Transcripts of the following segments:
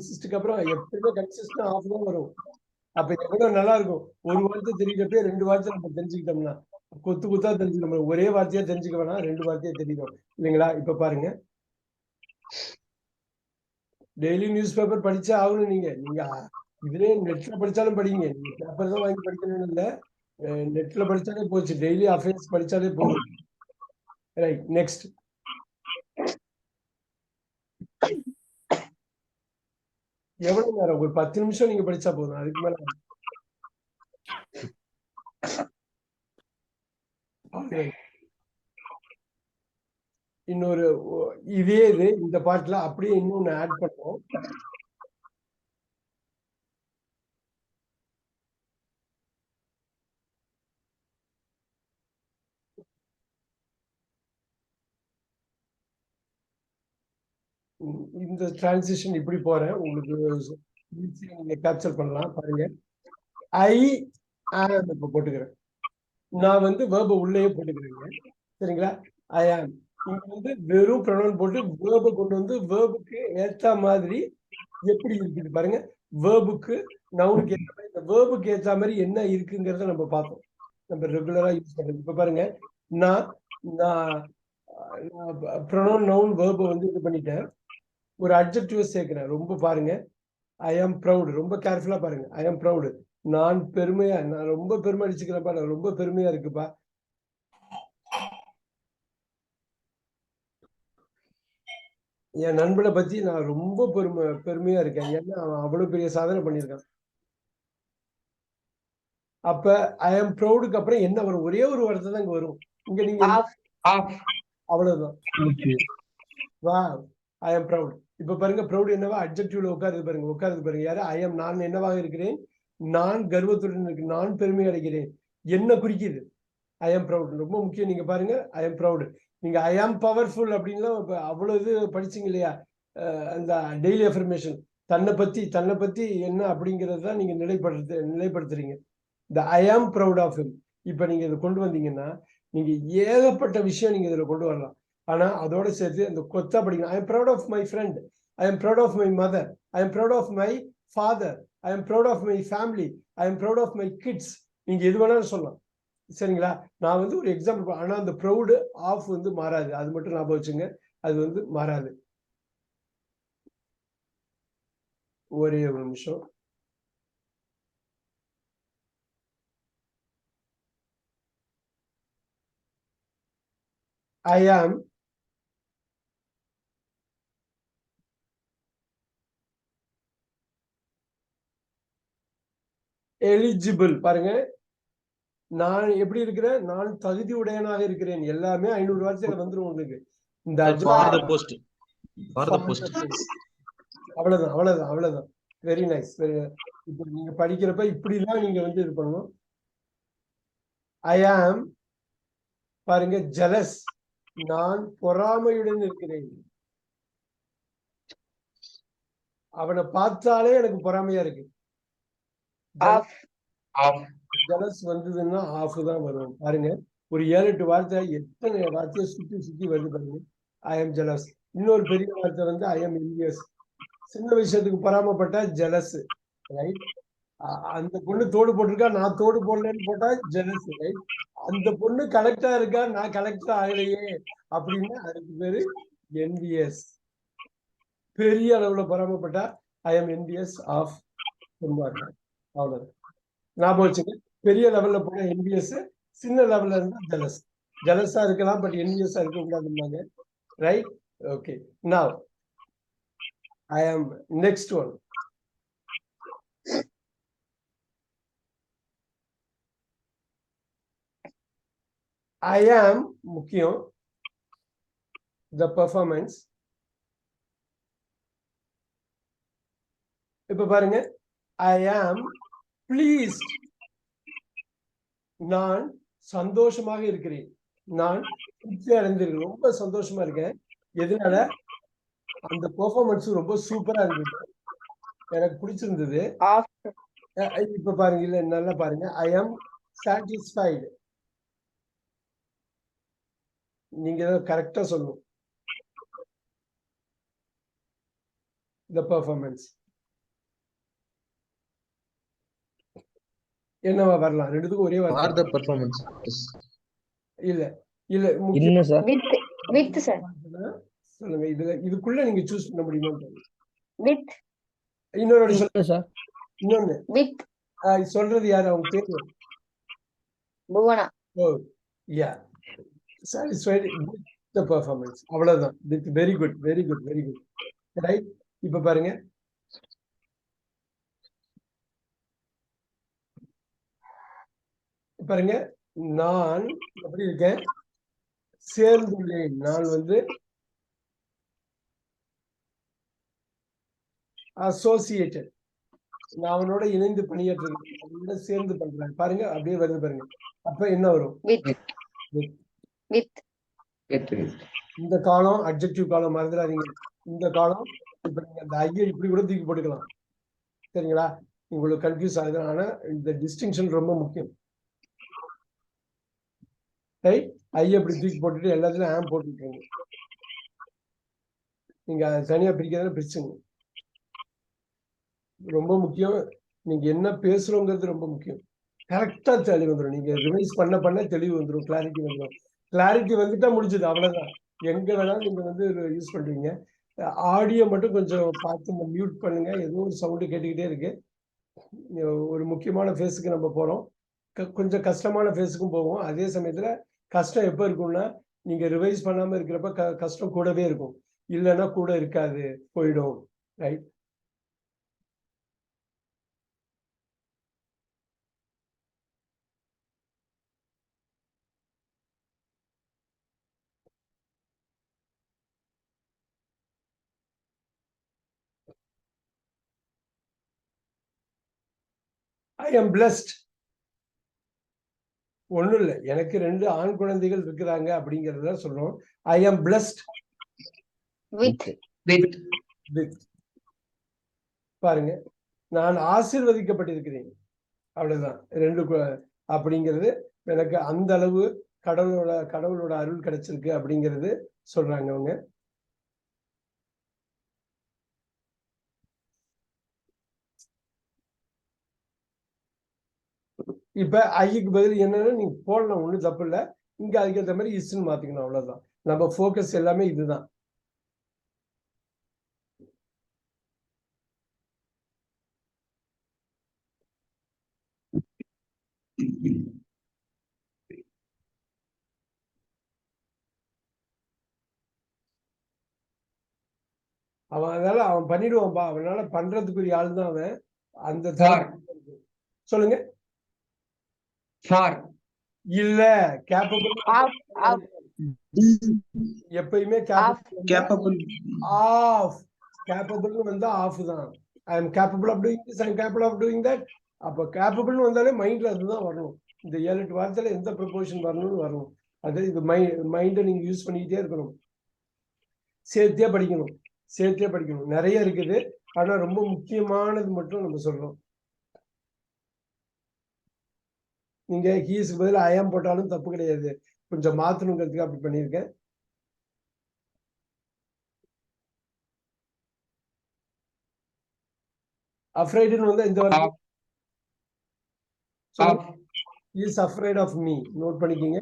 இன்சிஸ்டுக்கு அப்புறம் எப்பயுமே consistent of தான் வரும். அப்ப எவ்வளவு நல்லா இருக்கும். ஒரு வார்த்தை தெரியறப்ப 2 வார்த்தை நம்ம தெரிஞ்சுக்கிட்டோம்னா கொத்து கொத்தா தெரிஞ்சுக்கணும். ஒரே வார்த்தையா தெரிஞ்சுக்க வேணாம், 2 வார்த்தையா தெரியும் இல்லைங்களா? இப்ப பாருங்க, டெய்லி நியூஸ் பேப்பர் படிச்சே ஆகணும். நீங்க நீங்க இதுலயே நெட்ல படிச்சாலும் படிங்க. நீங்க பேப்பர் தான் வாங்கி படிக்கணும்னு இல்ல. நெட்ல படிச்சாலே போச்சு. டெய்லி அஃபேர்ஸ் படிச்சாலே போதும். Right, next. எவ்வளவு நேரம்? ஒரு 10 நிமிஷம் நீங்க படிச்சா போதும். அதுக்கு மேல இன்னொரு இதே இது இந்த பாட்டுல அப்படியே இன்னொன்னு ஆட் பண்ணுவோம். இந்த டிரான்சிஷன் இப்படி போறேன். உங்களுக்கு நீங்க கேப்சர் பண்ணலாம். பாருங்க, ஐ ஆம் இப்ப போட்டுக்கிறேன். நான் வந்து வேர்ப உள்ளேயே போட்டுக்கிறேங்க. சரிங்களா? ஐ ஆம். இங்க வந்து வெறும் ப்ரொனவுன் போட்டு வேர்ப கொண்டு வந்து வேர்புக்கு ஏத்த மாதிரி எப்படி இருக்குது பாருங்க. வேர்புக்கு நவுனுக்கு ஏத்த மாதிரி இந்த வேர்புக்கு ஏத்த மாதிரி என்ன இருக்குங்கிறத நம்ம பார்த்தோம். நம்ம ரெகுலரா யூஸ் பண்றது. இப்ப பாருங்க, நான் நான் ப்ரொனவுன் நவுன் வேர்ப வந்து இது பண்ணிட்டேன். ஒரு அட்ஜெக்டிவ் சேர்க்கிறேன். ரொம்ப பாருங்க, ஐ ஆம் ப்ரௌட். ரொம்ப கேர்ஃபுல்லா பாருங்க. ஐ ஆம் ப்ரௌட். நான் பெருமையா, நான் ரொம்ப பெருமை அடிச்சுக்கிறேன்ப்பா, நான் ரொம்ப பெருமையா இருக்குப்பா. என் நண்பனை பத்தி நான் ரொம்ப பெருமையா இருக்கேன். ஏன்னா அவன் அவ்வளவு பெரிய சாதனை பண்ணியிருக்கான். அப்ப ஐ ஆம் ப்ரௌடுக்கு அப்புறம் என்ன வரும்? ஒரே ஒரு வார்த்தை தான் இங்க வரும். இங்க நீங்க அவ்வளவுதான். வா, ஐ ஆம் ப்ரௌட். இப்ப பாருங்க, ப்ரௌட் என்னவா அட்ஜெக்டிவ்ல உட்காருது பாருங்க. உட்காருது பாருங்க. யாரு? ஐ ஆம். நான் என்னவாக இருக்கிறேன்? நான் கர்வத்துடன் இருக்கு. நான் பெருமை அடைகிறேன். என்ன குறிக்குது? ஐ ஆம் ப்ரௌட். ரொம்ப முக்கியம். நீங்க பாருங்க, ஐ ஆம் ப்ரௌட். நீங்க ஐ ஆம் பவர்ஃபுல் அப்படின்லாம் அவ்வளவு இது படிச்சீங்க இல்லையா? அந்த டெய்லி அஃபர்மேஷன், தன்னை பத்தி என்ன அப்படிங்கிறது தான் நீங்க நிலைப்படுத்துறீங்க. இந்த ஐ ஆம் ப்ரௌட் ஆஃப் ஹிம். இப்ப நீங்க இதை கொண்டு வந்தீங்கன்னா நீங்க ஏகப்பட்ட விஷயம் நீங்க இதுல கொண்டு வரலாம். ஆனா அதோட சேர்த்து அந்த கொத்தா படிக்கணும். I am proud of my friend. I am proud of my mother. I am proud of my father. I am proud of my family. I am proud of my kids. நீங்க எது வேணாலும் சொல்லலாம். சரிங்களா? நான் வந்து ஒரு எக்ஸாம்பிள். ஆனா அந்த ப்ரௌடு ஆஃப் வந்து மாறாது. அது மட்டும் ஞாபகம் வச்சுங்க. அது வந்து மாறாது. ஒரே ஒரு நிமிஷம். ஐ ஆம் எலிஜிபிள். பாருங்க, நான் எப்படி இருக்கிறேன்? நான் தகுதி உடையனாக இருக்கிறேன். எல்லாமே 500 வார்த்தையில வந்துரும் உங்களுக்கு. இந்த அவ்வளவுதான், அவ்வளவுதான், அவ்வளவுதான். Very nice. இப்ப நீங்க படிக்கிறப்ப இப்படி எல்லாம் நீங்க வந்து இது பண்ணணும். ஐ ஆம் பாருங்க, ஜெலஸ். நான் பொறாமையுடன் இருக்கிறேன். அவனை பார்த்தாலே எனக்கு பொறாமையா இருக்கு. ஜெலஸ் வந்ததுன்னா ஆஃப் தான் வரும். பாருங்க, ஒரு 7-8 வார்த்தை, எத்தனை வார்த்தையை சுத்தி சுத்தி வருது பாருங்க. ஐ ஆம் ஜெலஸ். இன்னொரு பெரிய வார்த்தை வந்து ஐ ஆம் என்வியஸ். சின்ன விஷயத்துக்கு பொறாமப்பட்டா ஜெலஸ். ரைட்? அந்த பொண்ணு தோடு போட்டிருக்கா, நான் தோடு போடலன்னு போட்டா ஜெலஸ். ரைட்? அந்த பொண்ணு கலெக்டா இருக்கா, நான் கலெக்டர் ஆகலையே அப்படின்னா அதுக்கு பேரு என்வியஸ். பெரிய அளவுல பொறாமப்பட்டா ஐ எம் என்வியஸ் ஆஃப் சொல்லுவாங்க. அவ்வளவு ஞாபகம் வச்சுக்க. பெரிய லெவல்ல போனா என்வியஸ், சின்ன லெவல்ல இருந்தா ஜெலஸ். ஜெலஸா இருக்கலாம், பட் என்வியஸா இருக்க கூடாதுன்னாங்க. ரைட்? ஓகே. நவ் ஐ ஆம் நெக்ஸ்ட் ஒன். ஐ ஆம் முக்கியம். த பெர்ஃபார்மன்ஸ். இப்ப பாருங்க, ஐ ஆம் பிளீஸ்ட். நான் சந்தோஷமாக இருக்கிறேன். நான் திருப்தி அடைந்திருக்கேன். ரொம்ப சந்தோஷமா இருக்கேன். எதனால? அந்த பெர்ஃபார்மன்ஸ் ரொம்ப சூப்பரா இருந்தது. எனக்கு பிடிச்சிருந்தது. இப்ப பாருங்க, இல்ல நல்லா பாருங்க. ஐ ஆம் சாட்டிஸ்ஃபைடு. நீங்க கரெக்டா சொல்லணும். The performance. என்னவா வரலாம்? ரெண்டுத்துக்கும் ஒரே For வார்த்தை. the performance. இல்ல இல்ல இன்னும் சார் வித் சார் சொல்லுங்க. இதுக்குள்ள நீங்க சூஸ் பண்ண முடியுமா? வித் இன்னொரு வாட்டி சொல்லுங்க சார் இன்னொன்னு. வித் சொல்றது யாரு? அவங்க பேரு புவனா. ஓ யா satisfied with the performance. அவ்வளவுதான். Very good very good very good right. இப்ப பாருங்க, பாருங்க, நான் எப்படி இருக்கேன்? சேர்ந்துள்ளேன். நான் வந்து அசோசியேட்டட், நான் அவனோட இணைந்து பணியாற்றுகிறேன், அவனோட சேர்ந்து பண்றேன். பாருங்க அப்படியே வருது பாருங்க. அப்ப என்ன வரும்? வித் வித் இந்த காலம் அட்ஜெக்டிவ் காலம் மறந்துடாதீங்க. இந்த காலம் இப்ப நீங்க அந்த ஐயை இப்படி கூட தூக்கி போட்டுக்கலாம். சரிங்களா? உங்களுக்கு கன்ஃபியூஸ் ஆகுது. ஆனா இந்த டிஸ்டிங்ஷன் ரொம்ப முக்கியம். ரைட். ஐயை அப்படி தூக்கி போட்டுட்டு எல்லாத்துலயும் ஆம் போட்டுருக்கீங்க. நீங்க அதை தனியா பிரிக்கிறதுல பிரிச்சுங்க. ரொம்ப முக்கியம். நீங்க என்ன பேசுறோங்கிறது ரொம்ப முக்கியம். கரெக்டா தெளிவு வந்துடும். நீங்க ரிவைஸ் பண்ண தெளிவு வந்துடும், கிளாரிட்டி வந்துடும். கிளாரிட்டி வந்துட்டா முடிஞ்சது, அவ்வளவுதான். எங்க வேணாலும் நீங்க வந்து யூஸ் பண்றீங்க. ஆடியோ மட்டும் கொஞ்சம் பார்த்து மியூட் பண்ணுங்க. ஏதோ ஒரு சவுண்டு கேட்டுக்கிட்டே இருக்கு. ஒரு முக்கியமான ஃபேஸுக்கு நம்ம போறோம். கொஞ்சம் கஷ்டமான ஃபேஸுக்கும் போவோம். அதே சமயத்துல கஷ்டம் எப்ப இருக்கும்னா, நீங்க ரிவைஸ் பண்ணாம இருக்கிறப்ப கஷ்டம் கூடவே இருக்கும். இல்லைன்னா கூட இருக்காது, போயிடும். ரைட். I am blessed. ஒண்ணும் இல்லை, எனக்கு 2 ஆண் குழந்தைகள் இருக்கிறாங்க அப்படிங்கறத சொல்றோம். I am blessed with. பாருங்க, நான் ஆசீர்வதிக்கப்பட்டிருக்கிறேன். அவ்வளவுதான். 2 அப்படிங்கிறது எனக்கு அந்த அளவு கடவுளோட அருள் கிடைச்சிருக்கு அப்படிங்கிறது சொல்றாங்க அவங்க. இப்ப ஐக்கு பதில் என்னன்னு நீங்க போடலாம், ஒண்ணும் தப்பு இல்லை. இங்க அதுக்கேற்ற மாதிரி இஸ்ன்னு மாத்திக்கணும், அவ்வளவுதான். நம்ம போக்கஸ் எல்லாமே இதுதான். அதனால அவன் பண்ணிடுவான்பா. அவனால பண்றதுக்குரிய ஆள் தான் அவன். அந்த சொல்லுங்க. இல்ல, கேப்பபிள் எப்பயுமே கேப்பபிள் வந்து ஆஃப் தான். I am capable of doing this, I am capable of doing that. அப்ப கேப்பபிள்னு வந்தாலே மைண்ட்ல அதுதான் வரணும். இந்த 7-8 வார்த்தையில எந்த ப்ரொபோஷன் வரணும்னு வரணும். அது இது மைண்டை நீங்க யூஸ் பண்ணிக்கிட்டே இருக்கணும். சேர்த்தே படிக்கணும். நிறைய இருக்குது. ஆனா ரொம்ப முக்கியமானது மட்டும் நம்ம சொல்றோம். நீங்க ஹீஸ்க்கு பதில் ஐஎம் போட்டாலும் தப்பு கிடையாது. கொஞ்சம் மாத்தணுங்கிறதுக்கு அப்படி பண்ணியிருக்கேன். அஃப்ரைடுன்னு வந்து இந்த வார்த்தை is afraid of me. Note பண்ணிக்கிங்க.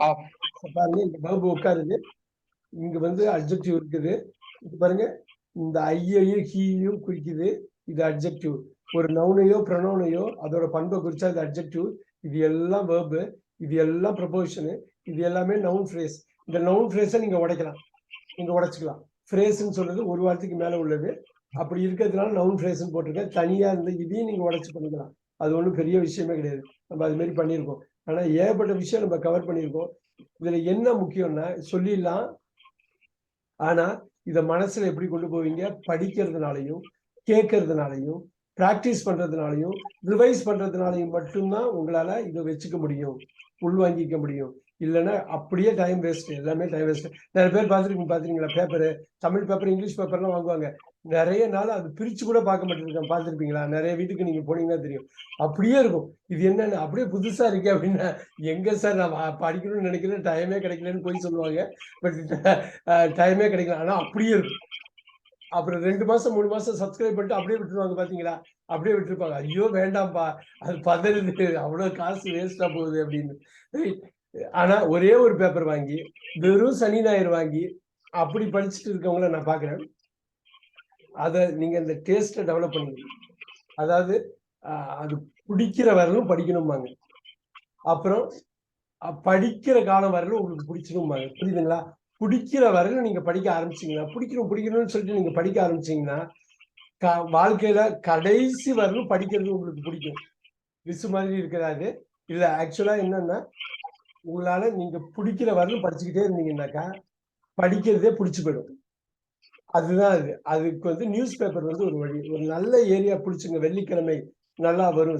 பாருங்க, இந்த verb உட்காருது. இங்க வந்து அட்ஜெக்டிவ் இருக்குது. இது பாருங்க, இந்த ஐயையும் ஹீயும் குறிக்குது. இது அட்ஜெக்டிவ். ஒரு நவுனையோ ப்ரொனவுனையோ அதோட பண்பை குறிச்சா இது அட்ஜெக்டிவ். இது எல்லாம் verb, இது எல்லாம் ப்ரொபோஷனு, இது எல்லாமே நவுன் ஃப்ரேஸ். இந்த நவுன் ஃப்ரேஸை நீங்க உடைக்கலாம், நீங்க உடைச்சிக்கலாம். ஃப்ரேஸ்ன்னு சொல்றது ஒரு வார்த்தைக்கு மேல உள்ளது. அப்படி இருக்கிறதுனால நவுன் ஃப்ரேஸ்ன்னு போட்டிருக்கேன். தனியா இருந்து இதையும் நீங்க உடைச்சு பண்ணிக்கலாம். அது ஒன்றும் பெரிய விஷயமே கிடையாது. நம்ம அது மாதிரி பண்ணியிருக்கோம். ஆனா ஏகப்பட்ட விஷயம் நம்ம கவர் பண்ணியிருக்கோம். இதுல என்ன முக்கியம்னா, சொல்லிடலாம். ஆனா இத மனசுல எப்படி கொண்டு போவீங்க? படிக்கிறதுனாலையும், கேட்கறதுனாலையும், பிராக்டிஸ் பண்றதுனாலையும், ரிவைஸ் பண்றதுனாலையும் மட்டும்தான் உங்களால இதை வச்சுக்க முடியும், உள்வாங்கிக்க முடியும். இல்லைன்னா அப்படியே டைம் வேஸ்ட். எல்லாமே டைம் வேஸ்ட். நிறைய பேர் பாத்துருக்கீங்களா? பேப்பரு, தமிழ் பேப்பர், இங்கிலீஷ் பேப்பர்லாம் வாங்குவாங்க. நிறைய நாள் அது பிரிச்சு கூட பார்க்க மாட்டேருக்கேன். பார்த்துருப்பீங்களா? நிறைய வீட்டுக்கு நீங்க போனீங்கன்னா தெரியும். அப்படியே இருக்கும். இது என்னன்னு அப்படியே புதுசா இருக்கு அப்படின்னா, எங்க சார் நான் படிக்கணும்னு நினைக்கிறேன், டைமே கிடைக்கலன்னு போய் சொல்லுவாங்க. பட் டைமே கிடைக்கல. ஆனா அப்படியே இருக்கும். அப்புறம் 2 மாசம் 3 மாசம் சப்ஸ்கிரைப் பண்ணிட்டு அப்படியே விட்டுருவாங்க பாத்தீங்களா? அப்படியே விட்டுருப்பாங்க. ஐயோ வேண்டாம்ப்பா, அது பதறுது, அவ்வளவு காசு வேஸ்டா போகுது அப்படின்னு. ஆனா ஒரே ஒரு பேப்பர் வாங்கி வெறும் சனி ஞாயிறு வாங்கி அப்படி படிச்சுட்டு இருக்கவங்கள நான் பாக்குறேன். அத நீங்க இந்த டேஸ்ட்டை டெவலப் பண்ணுங்க. அதாவது அது பிடிக்கிற வரலும் படிக்கணும்பாங்க. அப்புறம் படிக்கிற காலம் வரலும் உங்களுக்கு பிடிச்சிரும்பாங்க. புரியுதுங்களா? பிடிக்கிற வரையிலும் நீங்க படிக்க ஆரம்பிச்சீங்கன்னா, பிடிக்கணும்னு சொல்லிட்டு நீங்க படிக்க ஆரம்பிச்சீங்கன்னா, வாழ்க்கையில கடைசி வரலும் படிக்கிறது உங்களுக்கு பிடிக்கும். விசு மாதிரி இருக்கிறாரு. இல்ல ஆக்சுவலா என்னன்னா, உங்களால நீங்க பிடிக்கிற வரலும் படிச்சுக்கிட்டே இருந்தீங்கன்னாக்கா, படிக்கிறதே பிடிச்சு போயிடும். அதுதான் அது. அதுக்கு வந்து நியூஸ் பேப்பர் வந்து ஒரு வழி. ஒரு நல்ல ஏரியா பிடிச்சுங்க. வெள்ளிக்கிழமை நல்லா வரும்.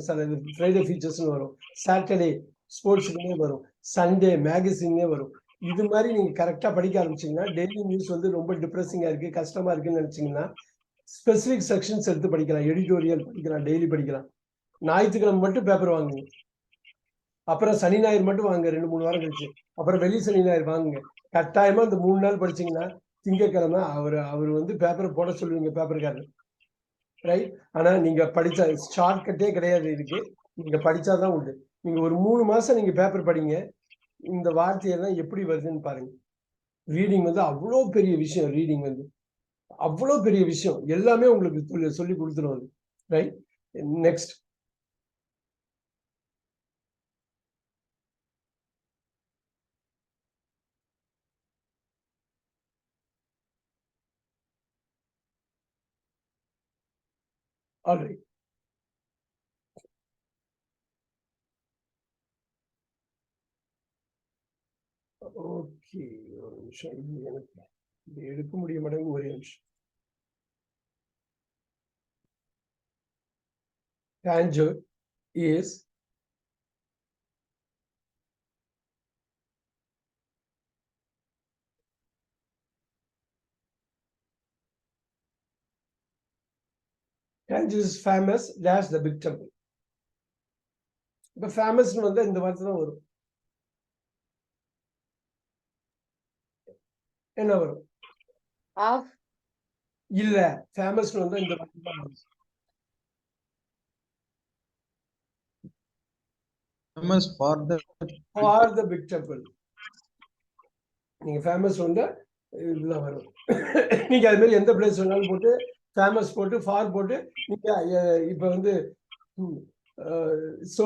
ஃப்ரைடே ஃபீச்சர்ஸ்னு வரும். சாட்டர்டே ஸ்போர்ட்ஸுக்குன்னே வரும். சண்டே மேகசின்னே வரும். இது மாதிரி நீங்க கரெக்டா படிக்க ஆரம்பிச்சீங்கன்னா, டெய்லி நியூஸ் வந்து ரொம்ப டிப்ரெசிங்கா இருக்கு, கஷ்டமா இருக்குன்னு நினைச்சீங்கன்னா, ஸ்பெசிபிக் செக்ஷன்ஸ் எடுத்து படிக்கலாம். எடிட்டோரியல் படிக்கலாம், டெய்லி படிக்கலாம். ஞாயிற்றுக்கிழமை மட்டும் பேப்பர் வாங்குங்க. அப்புறம் சனி ஞாயிறு மட்டும் வாங்க 2-3 வாரம் கழிச்சு. அப்புறம் வெள்ளி சனி ஞாயிறு வாங்குங்க. கட்டாயமா இந்த 3 நாள் படிச்சீங்கன்னா, திங்கட்கிழமை அவரு வந்து பேப்பரை போட சொல்லுவீங்க பேப்பர்காரர். ரைட்? ஆனா நீங்க படிச்ச ஷார்ட் கட்டே கிடையாது இதுக்கு. நீங்க படிச்சாதான் உண்டு. நீங்க ஒரு 3 மாசம் நீங்க பேப்பர் படிங்க. இந்த வார்த்தையெல்லாம் எப்படி வருதுன்னு பாருங்க. ரீடிங் வந்து அவ்வளோ பெரிய விஷயம். ரீடிங் வந்து அவ்வளோ பெரிய விஷயம். எல்லாமே உங்களுக்கு சொல்லி கொடுத்துரும் அது. ரைட்? நெக்ஸ்ட். ஆல்ரைட். ஓகே. ஒரு நிமிஷம். இது எனக்கு இது எடுக்க முடிய மாட்டேங்குது. ஒரே நிமிஷம். Tangier is Tangier is famous dash the big temple. இப்ப ஃபேமஸ்னு வந்தா இந்த வார்த்தை தான் வரும். என்ன வரும்? ஆஃப். இல்ல. ஃபேமஸ்னு வந்தா இந்த வார்த்தை தான் வரும். Famous for the big temple. நீங்க ஃபேமஸ் வந்தா இதுதான் வரும். நீங்க அது மாதிரி எந்த பிளேஸ் வேணாலும் போட்டு ஃபேமஸ் போட்டு ஃபார் போட்டு நீங்க இப்ப வந்து so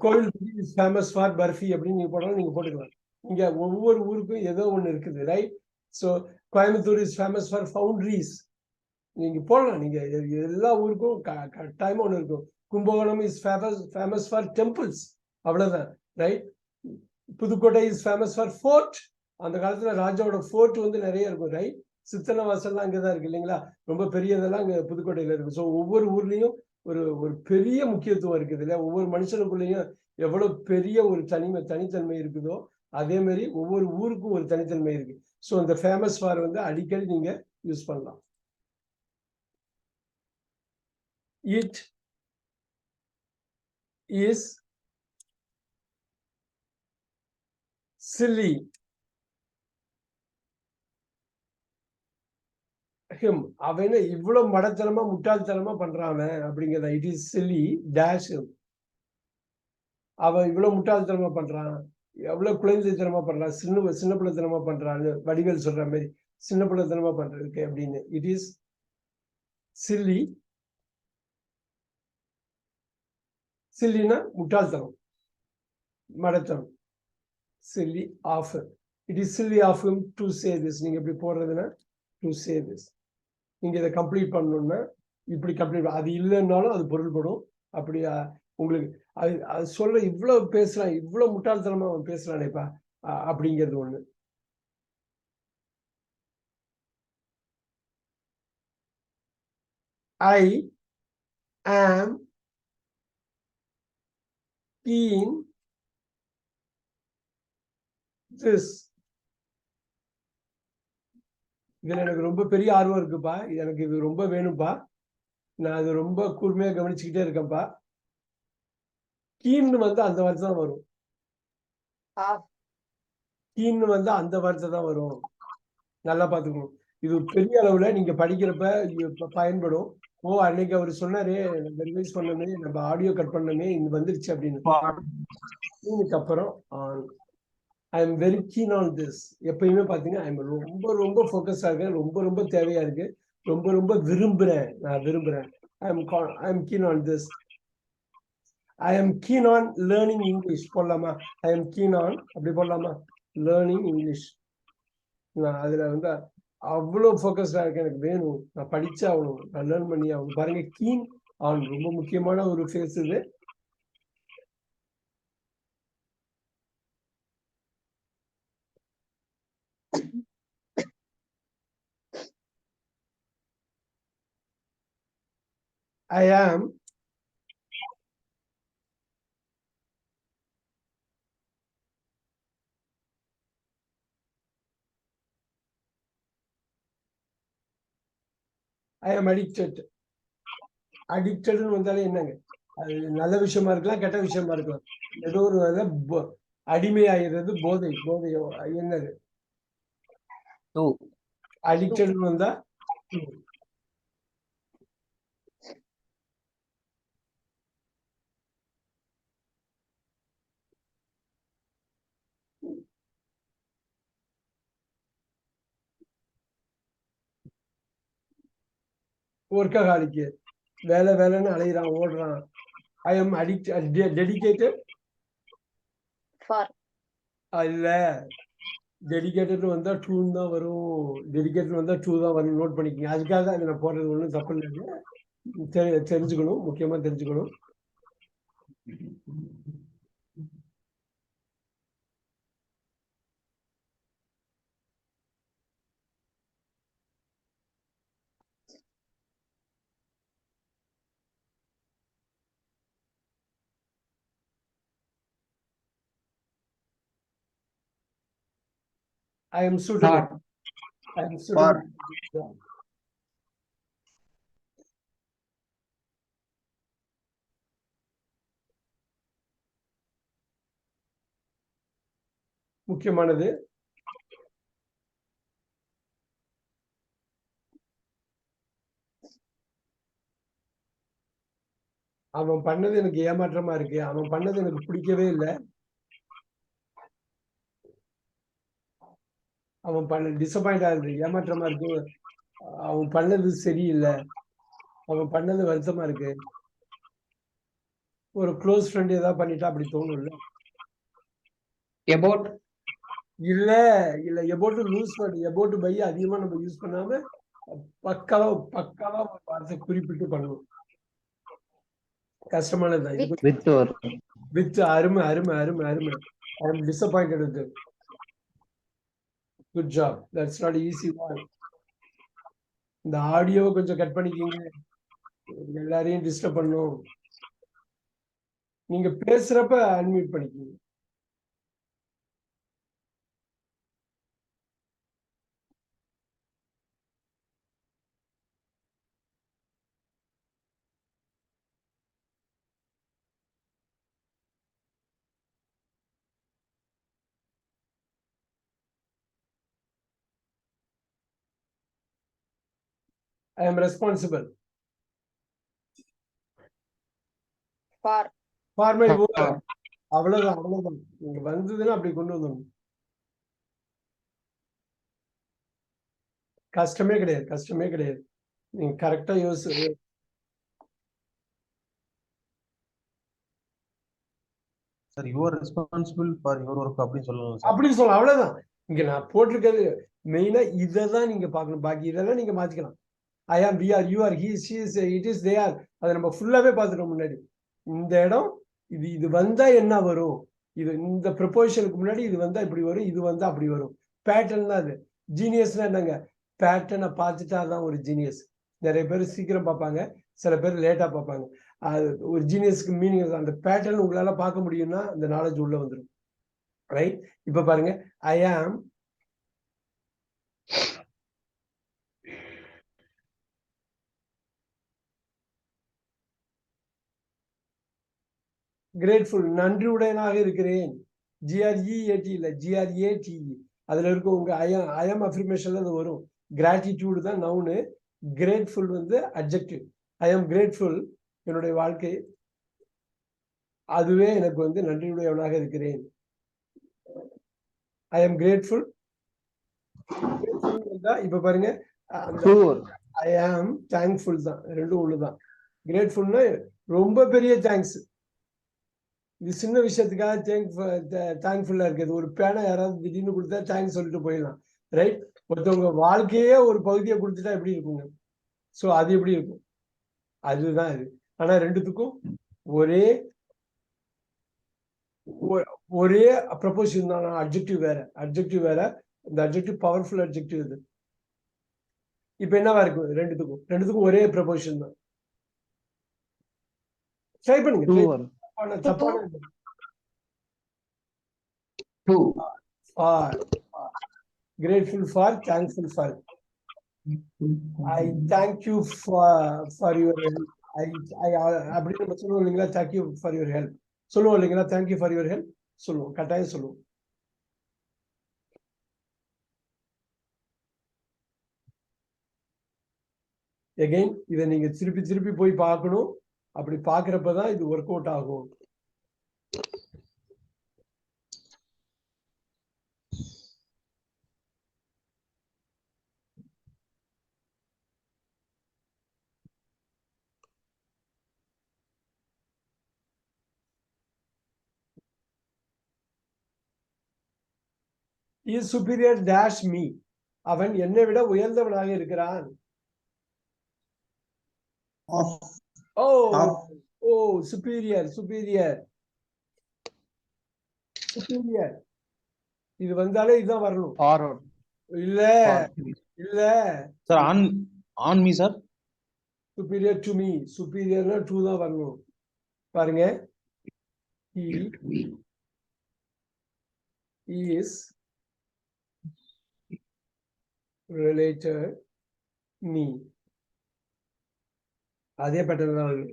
Kovilpatti is famous for barfi அப்படின்னு நீங்க போட்டாலும் நீங்க போட்டுக்கலாம். இங்க ஒவ்வொரு ஊருக்கும் ஏதோ ஒண்ணு இருக்குது. Right? So Coimbatore is famous for foundries. நீங்க போடலாம். நீங்க எல்லா ஊருக்கும் கட்டாயமா ஒண்ணு இருக்கும். Kumbakonam is famous for temples. அவ்வளவுதான். Right? Pudukkottai is famous for fort. அந்த காலத்துல ராஜாவோட ஃபோர்ட் வந்து நிறைய இருக்கும். ரைட்? சித்தனை வாசல்லாம் அங்கதான் இருக்கு இல்லைங்களா? ரொம்ப பெரியதெல்லாம் அங்க புதுக்கோட்டையில இருக்கு. ஸோ ஒவ்வொரு ஊர்லயும் ஒரு ஒரு பெரிய முக்கியத்துவம் இருக்குது இல்லையா? ஒவ்வொரு மனுஷனுக்குள்ளேயும் எவ்வளவு பெரிய ஒரு தனித்தன்மை இருக்குதோ அதே மாதிரி ஒவ்வொரு ஊருக்கும் ஒரு தனித்தன்மை இருக்கு. ஸோ இந்த ஃபேமஸ் ஃபார் வந்து அடிக்கடி நீங்க யூஸ் பண்ணலாம். It is silly him. அவன் இவ்வளவு மடத்தனமா முட்டாள்தனமா பண்றான் அப்படிங்கிறத. It is chilli dash him. அவன் இவ்வளவு முட்டாள்தனமா பண்றான், எவ்வளவு குழந்தைத்தனமா பண்றான், சின்ன பிள்ளைத்தனமா பண்றான்னு வடிவேல் சொல்ற மாதிரி சின்ன பிள்ளைத்தனமா பண்றதுக்கு அப்படின்னு. It is chilli. சில்லினா முட்டாள்தனம், மடத்தனம். silly of him. It is silly of him to say this. நீங்க எப்படி போடுறதுன்னா to say this. நீங்க இதை கம்ப்ளீட் பண்ணணும்னா இப்படி கம்ப்ளீட். அது இல்லைன்னாலும் அது பொருள்படும். அப்படி உங்களுக்கு அது சொல்ல இவ்வளவு பேசுறான், இவ்வளவு முட்டாள்தனமா அவன் பேசுறானேப்பா அப்படிங்கிறது ஒண்ணு. I am keen this. இதுல எனக்கு ரொம்ப பெரிய ஆர்வம் இருக்குப்பா, எனக்கு இது ரொம்ப வேணும்பா, நான் அது ரொம்ப கூர்மையா கவனிச்சுக்கிட்டே இருக்கேன்ப்பா. கீன்னு வந்து அந்த வார்த்தை தான் வரும். கீன்னு வந்து அந்த வார்த்தை தான் வரும். நல்லா பாத்துக்கணும். இது பெரிய அளவுல நீங்க படிக்கிறப்ப பயன்படும். ஓ, அன்னைக்கு அவர் சொன்னாரு, நம்ம ரிவைஸ் பண்ணமே, நம்ம ஆடியோ கட் பண்ணமே, இது வந்துருச்சு அப்படின்னு. இதுக்கு அப்புறம் I am very keen on this. எப்பயுமே பாத்தீங்கன்னா ஐ எம் ரொம்ப ரொம்ப ஃபோக்கஸா இருக்கேன், ரொம்ப ரொம்ப தேவையா இருக்கு, ரொம்ப ரொம்ப விரும்புறேன், நான் விரும்புறேன். I am keen on this. I am keen on learning English போடலாமா? ஐ எம் கீன் ஆன் அப்படி போடலாமா? Learning English. நான் அதுல வந்து அவ்வளவு ஃபோக்கஸ்டா இருக்கேன், எனக்கு வேணும், நான் படிச்சா ஆகணும், நான் லேர்ன் பண்ணி ஆகணும். பாருங்க, கீன் ஆன் ரொம்ப முக்கியமான ஒரு ஃபேஸ் இது. I am addicted. அடிக்டட்னு வந்தாலே என்னங்க, அது நல்ல விஷயமா இருக்கலாம், கெட்ட விஷயமா இருக்கலாம். ஏதோ ஒரு அடிமை ஆகிறது, போதை. போதையோ என்னது? அடிக்டட்னு வந்தா ஒர்க்கஹாலிக், வேலை வேலைன்னு அலையிறான், ஓடுறான். I am dedicated. இல்ல, டெடிகேட்டட் வந்தா ட்ரூன்னு தான் வரும். டெடிகேட்டட் வந்தா ட்ரூ தான் வரும். நோட் பண்ணிக்கங்க. அதுக்காக தான் இதை நான் போடுறது ஒன்றும் தப்பு இல்லைங்க. தெரிஞ்சுக்கணும், முக்கியமா தெரிஞ்சுக்கணும். I am suitable. I am suitable. முக்கியமானது. அவன் பண்ணது எனக்கு ஏமாற்றமா இருக்கு, அவன் பண்ணது எனக்கு பிடிக்கவே இல்லை, அவன் பண்ண டிசப்பாயிண்டா இருக்கு, ஏமாற்றமா இருக்கு, அவன் பண்ணது சரியில்லை, அவன் பண்ணது வருத்தமா இருக்கு. ஒரு க்ளோஸ் ஃப்ரெண்ட் ஏதாவது பண்ணிட்டா அப்படி தோணும்ல. about இல்ல இல்ல, about loose word, about by அதிகமா நம்ம யூஸ் பண்ணாம பக்காவா பக்காவா ஒரு வார்த்தை குறிப்பிட்டு பண்ணணும். கஷ்டமானதுதான் இது. with or வித் அருமை அருமை அருமை அருமை. I am disappointed with. Good job. That's not easy one. இந்த ஆடியோவை கொஞ்சம் கட் பண்ணிக்கிங்க, எல்லாரையும் டிஸ்டர்ப் பண்ணும். நீங்க பேசுறப்ப அன்மியூட் பண்ணிக்கிங்க. I am responsible for my work. அவ்வளவுதான் அவ்வளவுதான். நீங்க வந்ததுன்னா அப்படி கொண்டு வந்துடணும். கஷ்டமே கிடையாது, கஷ்டமே கிடையாது. நீங்க கரெக்டா யோசி. Sir you are responsible for your work அப்படின்னு சொல்லலாம் சார். அப்படின்னு சொல்லலாம், அவ்வளவுதான். இங்க நான் போட்டிருக்கிறது மெயினா இதான் நீங்க பார்க்கணும், பாக்கி இதெல்லாம் நீங்க மாத்திக்கலாம். I am, we are, you are, he is, she is, it is, they are. அதை நம்ம ஃபுல்லாவே பார்த்துட்டோம் முன்னாடி. இந்த இடம் இது, இது வந்தா என்ன வரும், இது இந்த ப்ரொபோசிஷனுக்கு முன்னாடி இது வந்தா இப்படி வரும், இது வந்தா அப்படி வரும். பேட்டர்ன் தான் அது. ஜீனியஸ்னா என்னங்க, பேட்டர்னை பார்த்துட்டா தான் ஒரு ஜீனியஸ். நிறைய பேர் சீக்கிரம் பார்ப்பாங்க, சில பேர் லேட்டா பார்ப்பாங்க. அது ஒரு ஜீனியஸ்க்கு மீனிங், அந்த பேட்டர்ன் உங்களால பார்க்க முடியும்னா அந்த நாலேஜ் உள்ள வந்துடும். ரைட்? இப்ப பாருங்க, ஐ ஆம் கிரேட்ஃபுல், நன்றியுடையனாக இருக்கிறேன். GREAT இல்ல, GRATE. அதுல இருக்கும் உங்க ஐ ஆம் அஃபர்மேஷன்ல அது வரும். கிராட்டிடியூடு தான் நவுனு, கிரேட்ஃபுல் வந்து அட்ஜெக்டிவ். ஐ ஆம் கிரேட்ஃபுல், என்னுடைய வாழ்க்கை அதுவே எனக்கு வந்து நன்றியுடையவனாக இருக்கிறேன். ஐ ஆம் கிரேட்ஃபுல். இப்ப பாருங்க, ஐ ஆம் தேங்க்ஃபுல் தான், ரெண்டும் ஒண்ணுதான். கிரேட்ஃபுல்னா ரொம்ப பெரிய தேங்க்ஸ். இது சின்ன விஷயத்துக்காக தேங்க்ஃபுல்லா இருக்குது. ஒரு பேனா யாராவது திடீர்னு கொடுத்தா தேங்க்ஸ் சொல்லிட்டு போயிடலாம், ரைட்? ஒருத்தவங்க வாழ்க்கையே ஒரு பகுதியை கொடுத்துட்டா எப்படி இருக்குங்க? ஸோ அது எப்படி இருக்கும்? அதுதான் இது. ஆனா ரெண்டுத்துக்கும் ஒரே ஒரே ப்ரப்போசிஷன் தான். அட்ஜெக்டிவ் வேற, அட்ஜெக்டிவ் வேற. இந்த அட்ஜெக்டிவ் பவர்ஃபுல் அட்ஜெக்டிவ் இது. இப்ப என்னவா இருக்கு? ரெண்டுத்துக்கும் ஒரே ப்ரப்போசிஷன் தான். ட்ரை பண்ணுங்க. தப்பான grateful for, thankful for. I thank you for your help. அப்படி நம்ம சொல்லுவோம் இல்லைங்களா? thank you for your help சொல்லுவோம் இல்லைங்களா? thank you for your help சொல்லுவோம், கட்டாயம் சொல்லுவோம். எகைன் இதை நீங்க திருப்பி திருப்பி போய் பார்க்கணும். அப்படி பார்க்கறப்பதான் இது ஒர்க் அவுட் ஆகும். இஸ் சுப்பீரியர் டேஷ் மீ, அவன் என்னை விட உயர்ந்தவனாக இருக்கிறான். Oh oh superior superior superior, இது வந்தாலே இதுதான் வரணும். இல்ல இல்ல sir on me sir. Superior to me, சுப்பீரியர்னா டு தான் வரணும். பாருங்க, he is related me, அதே பேட்டர்ன் தான் வருது.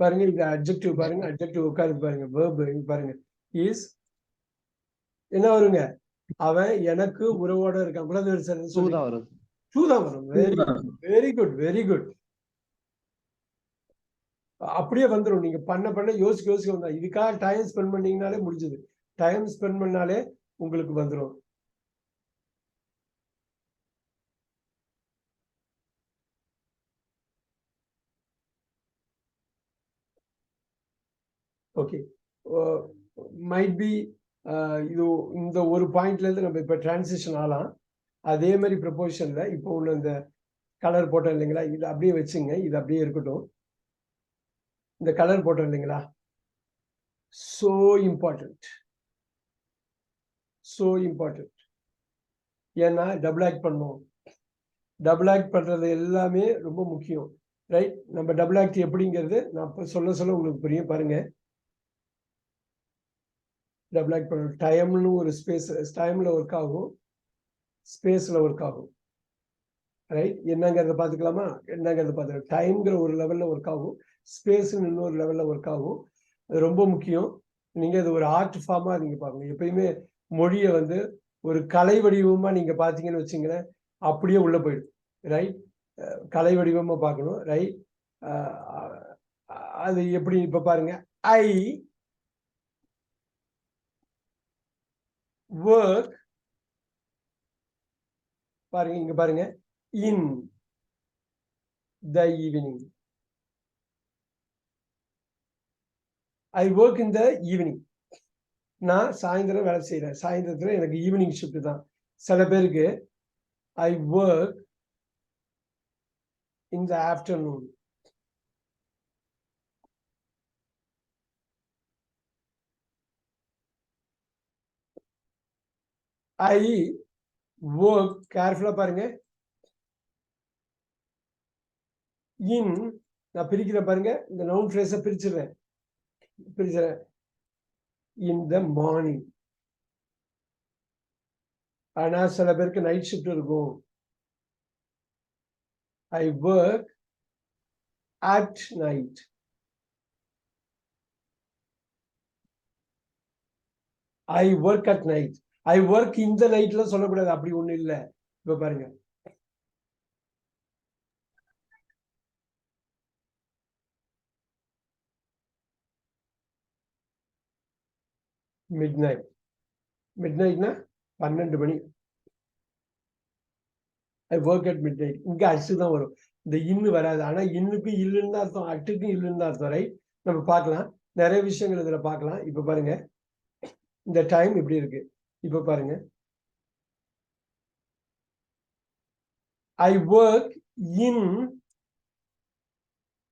பாருங்க, இது அட்ஜெக்டிவ். பாருங்க, அட்ஜெக்டிவ் உட்காருது பாருங்க. verb பாருங்க, is என்ன வருங்க? அவன் எனக்கு உறவோட இருக்கான். டூ தான் வரும். Very good very good. அப்படியே வந்துடும். நீங்க பண்ண யோசிக்க வந்தா, இதுக்காக டைம் ஸ்பெண்ட் பண்ணீங்கனாலே முடிஞ்சது. டைம் ஸ்பெண்ட் பண்ணாலே உங்களுக்கு வந்துடும். ஓகே, மைட் பி இது இந்த ஒரு பாயிண்ட்ல இருந்து நம்ம இப்ப டிரான்சிஷன் ஆகலாம். அதே மாதிரி ப்ரொபோசிஷன்ல இப்போ உள்ள இந்த கலர் போட்டோம் இல்லைங்களா? இது அப்படியே வச்சுங்க, இது அப்படியே இருக்கட்டும். இந்த கலர் போட்டோம் இல்லைங்களா? so important, so important. ஏன்னா டபுள் ஆக்ட் பண்ணும். டபுள் ஆக்ட் பண்றது எல்லாமே ரொம்ப முக்கியம், ரைட்? நம்ம டபுள் ஆக்ட் எப்படிங்கிறது நான் சொல்ல உங்களுக்கு புரியும். பாருங்க, டபுள் ஆக்ட் பண்ண டைம்னு ஒரு டைம்ல ஒர்க் ஆகும், ஸ்பேஸ்ல ஒர்க் ஆகும், ரைட்? என்னங்கிறத பார்த்துக்கலாமா? என்னங்கிறத பார்த்துக்கலாம். டைம்ங்கிற ஒரு லெவல்ல ஒர்க் ஆகும், ஸ்பேஸ் இன்னொரு லெவல்ல ஒர்க் ஆகும். அது ரொம்ப முக்கியம். நீங்க அது ஒரு ஆர்ட் ஃபார்மா நீங்க பார்க்கணும். எப்பயுமே மொழியை வந்து ஒரு கலை வடிவமா நீங்க பார்த்தீங்கன்னு வச்சுங்களேன், அப்படியே உள்ள போயிடும், ரைட்? கலை வடிவமா பார்க்கணும், ரைட்? அது எப்படி? இப்ப பாருங்க, ஐ work, பாருங்க இங்க பாருங்க, in the evening. I work in the evening. நான் சாயந்தரம் வேலை செய்யறேன். சாயந்தரத்துல எனக்கு ஈவினிங் ஷிஃப்ட் தான். சில பேருக்கு I work in the afternoon. I work, கேர்ஃபுல்லா பாருங்க, in, நான் பிரிக்கிறேன் பாருங்க, இந்த நவுன் ஃப்ரேஸை பிரிச்சிடுறேன். in the morning. ஆனா சில பேருக்கு நைட் ஷிஃப்ட் இருக்கும். I work at night. I work at night. I work in the nightல சொல்லக்கூடாது, அப்படி ஒண்ணு இல்ல. இப்ப பாருங்க, midnight. Midnightனா 12 money. I work at midnight. இங்க அச்சு தான் வரும், இந்த இன்னு வராது. ஆனா இன்னுக்கு இல்லுன்னு தான் அர்த்தம், அட்டுக்கு இல்லுன்னு தான் அர்த்தம், ரைட்? நம்ம பார்க்கலாம், நிறைய விஷயங்கள் இதுல பார்க்கலாம். இப்ப பாருங்க, இந்த டைம் இப்படி இருக்கு. இப்ப பாருங்க, I work in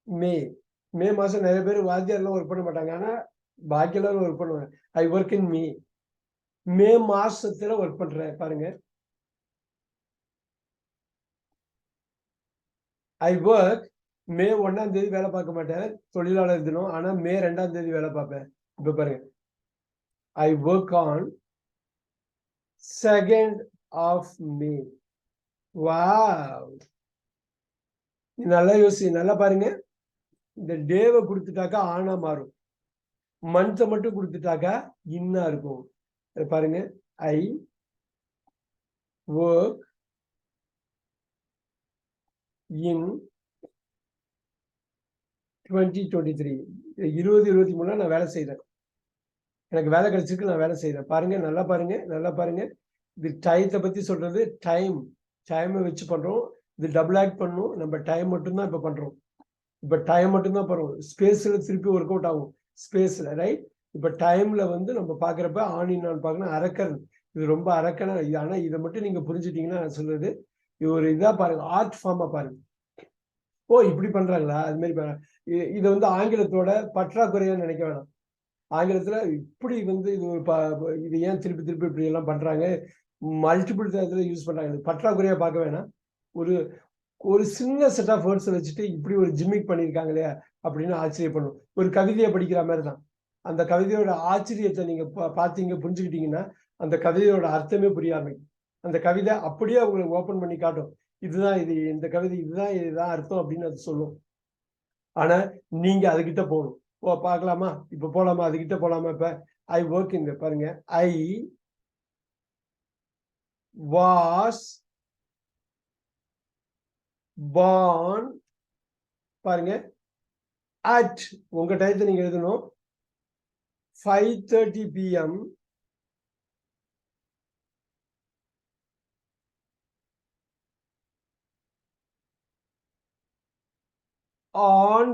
May. மே மாசம் நிறைய பேர் வாத்தியார்லாம் ஒர்க் பண்ண மாட்டாங்க, ஆனா பாக்கி எல்லாரும் ஒர்க் பண்ணுவாங்க. I work in May. மே மாசத்துல ஒர்க் பண்றேன். பாருங்க, I work மே 1ஆம் தேதி வேலை பார்க்க மாட்டேன், தொழிலாளர் தினம். ஆனா மே 2ஆம் தேதி வேலை பார்ப்பேன். இப்ப பாருங்க, I work on 2nd of May. Wow, நல்லா யோசி, நல்லா பாருங்க. இந்த டேவை கொடுத்துட்டாக்கா ஆனா மாறும், மந்த்தை மட்டும் கொடுத்துட்டாக்கா இன்னா இருக்கும். பாருங்க, I work in 2023. 2023 நான் வேலை செய்யறேன், எனக்கு வேலை கிடைச்சிருக்கு, நான் வேலை செய்யறேன். பாருங்க, நல்லா பாருங்க, நல்லா பாருங்க. இது டயத்தை பத்தி சொல்றது. டைமை வச்சு பண்றோம். இது டபுள் ஆக்ட் பண்ணும். நம்ம டைம் மட்டும்தான் இப்ப பண்றோம். இப்ப டைம் மட்டும்தான் பண்றோம். ஸ்பேஸ்ல திருப்பி ஒர்க் அவுட் ஆகும், ஸ்பேஸ்ல, ரைட்? இப்ப டைம்ல வந்து நம்ம பாக்குறப்ப ஆன் நான் பார்க்கணும், அரக்கன். இது ரொம்ப அரக்கனா. ஆனா இதை மட்டும் நீங்க புரிஞ்சுட்டீங்கன்னா நான் சொல்றது, இது ஒரு இதா பாருங்க, ஆர்ட் ஃபார்மா பாருங்க. ஓ, இப்படி பண்றாங்களா, அது மாதிரி இதை வந்து ஆங்கிலத்தோட பற்றாக்குறையா நினைக்க வேணாம். ஆங்கிலத்துல இப்படி வந்து இது ஒரு இது ஏன் திருப்பி திருப்பி இப்படி எல்லாம் பண்றாங்க, மல்டிபிள் இடத்துல யூஸ் பண்றாங்க, பற்றாக்குறையா பார்க்க வேணாம். ஒரு ஒரு சின்ன செட் ஆஃப் வேர்ட்ஸ் வச்சுட்டு இப்படி ஒரு ஜிம்மிக் பண்ணியிருக்காங்க இல்லையா அப்படின்னு ஆச்சரியப்படணும். ஒரு கவிதையை படிக்கிற மாதிரி தான். அந்த கவிதையோட ஆச்சரியத்தை நீங்க பார்த்தீங்க, புரிஞ்சுக்கிட்டீங்கன்னா அந்த கவிதையோட அர்த்தமே புரிய ஆரம்பிக்கும். அந்த கவிதை அப்படியே அவங்களுக்கு ஓப்பன் பண்ணி காட்டும், இதுதான் இது, இந்த கவிதை இதுதான் அர்த்தம் அப்படின்னு அது சொல்லும். ஆனா நீங்க அதுகிட்ட போகணும். ஓ, பார்க்கலாமா, இப்ப போலாமா, அதுகிட்ட போலாமா? இப்ப ஐ ஒர்க் இன், பாருங்க, ஐ வாஸ் born, பாருங்க, at, உங்க டயத்தை நீங்க எழுதணும், 5:30 PM on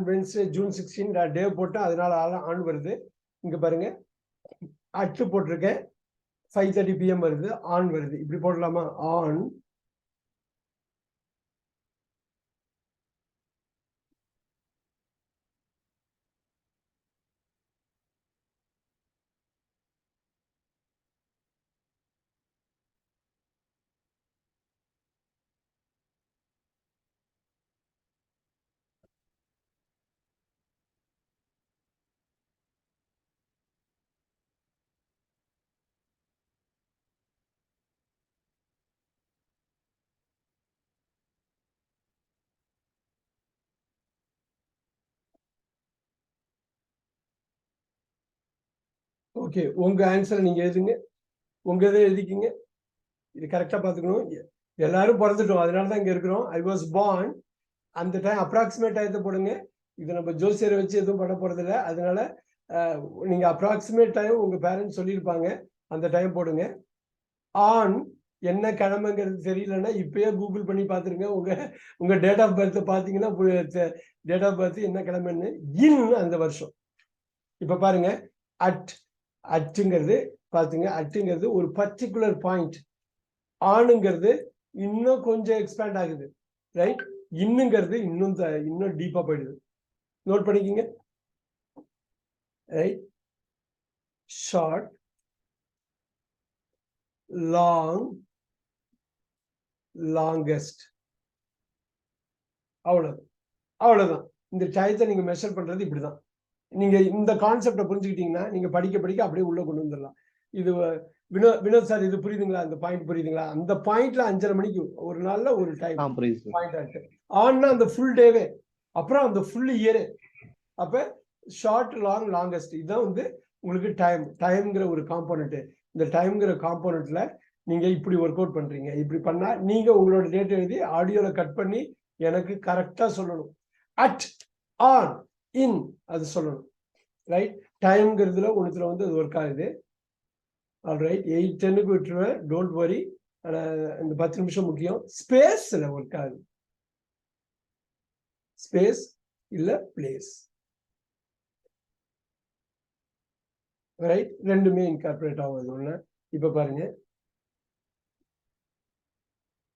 Wednesday, June 16. டே போட்டு அதனால ஆன் வருது. இங்க பாருங்க, அட்டு போட்டிருக்கேன், 5:30 PM வருது, ஆன் வருது. இப்படி போடலாமா? On okay. உங்க ஆன்சர் நீங்க எழுதுங்க, உங்க இதை எழுதிக்கிங்க. இது கரெக்டா பாத்துக்கணும். எல்லாரும் பிறந்துட்டோம், அதனாலதான் இங்க இருக்கிறோம். ஐ வாஸ் born, அந்த டைம் அப்ராக்சிமேட் டயத்தை போடுங்க. இது நம்ம ஜோசியரை வச்சு எதுவும் பண்ண போறது இல்லை. அதனால நீங்க அப்ராக்சிமேட் டைம் உங்க பேரண்ட்ஸ் சொல்லியிருப்பாங்க, அந்த டைம் போடுங்க. ஆன் என்ன கிழமைங்கிறது தெரியலன்னா இப்பயே கூகுள் பண்ணி பாத்துருங்க. உங்க டேட் ஆஃப் பர்த் பாத்தீங்கன்னா டேட் ஆஃப் பர்த் என்ன கிழமைன்னு, இன் அந்த வருஷம். இப்ப பாருங்க, அட்டுங்கிறது பாத்துங்க, அட்டுங்கிறது ஒரு பர்டிகுலர் பாயிண்ட். ஆணுங்கிறது இன்னும் கொஞ்சம் எக்ஸ்பேண்ட் ஆகுது, ரைட்? இன்னுங்கிறது இன்னும் டீப்பா போயிடுது. நோட் பண்ணிக்கிங்க, ரைட்? Short, long, longest. அவ்வளவுதான். இந்த டயத்தை நீங்க மெஷர் பண்றது இப்படிதான். நீங்க இந்த கான்செப்டை புரிஞ்சுக்கிட்டீங்கன்னா நீங்க படிக்க படிக்க அப்படியே உள்ள கொண்டு வந்துடலாம். இது வினோத் சார் இது புரியுதுங்களா? அந்த பாயிண்ட் புரியுதுங்களா? அந்த பாயிண்ட்ல 5:30 மணிக்கு ஒரு நாள்ல ஒரு டைம் பாயிண்ட் ஆயிட்டு ஆன்னா அந்த ஃபுல் டேவே, அப்புறம் அந்த ஃபுல் இயரே. அப்ப ஷார்ட் லாங் லாங்கஸ்ட் இதுதான் வந்து உங்களுக்கு டைம்ங்கிற ஒரு காம்போனன்ட். இந்த டைம்ங்கிற காம்போனன்ட்ல நீங்க இப்படி ஒர்க் அவுட் பண்றீங்க. இப்படி பண்ணா நீங்க உங்களோட டேட் எழுதி ஆடியோல கட் பண்ணி எனக்கு கரெக்டா சொல்லணும். அட், ஆன், இன் அது சொல்லணும். ரைட்? டைம்ங்கிறதுல ஒண்ணுத்துல வந்து அது ஒர்க் ஆகுது. ஆல்ரைட், 8:10க்கு விட்டுருவேன், டோன்ட் வரி. இந்த 10 நிமிஷம் முக்கியம். ஸ்பேஸ்ல ஒர்க் ஆகுது. ஸ்பேஸ் இல்ல பிளேஸ். ரைட்? ரெண்டுமே இன்கார்பரேட் ஆகுது ஒண்ணு. இப்ப பாருங்க,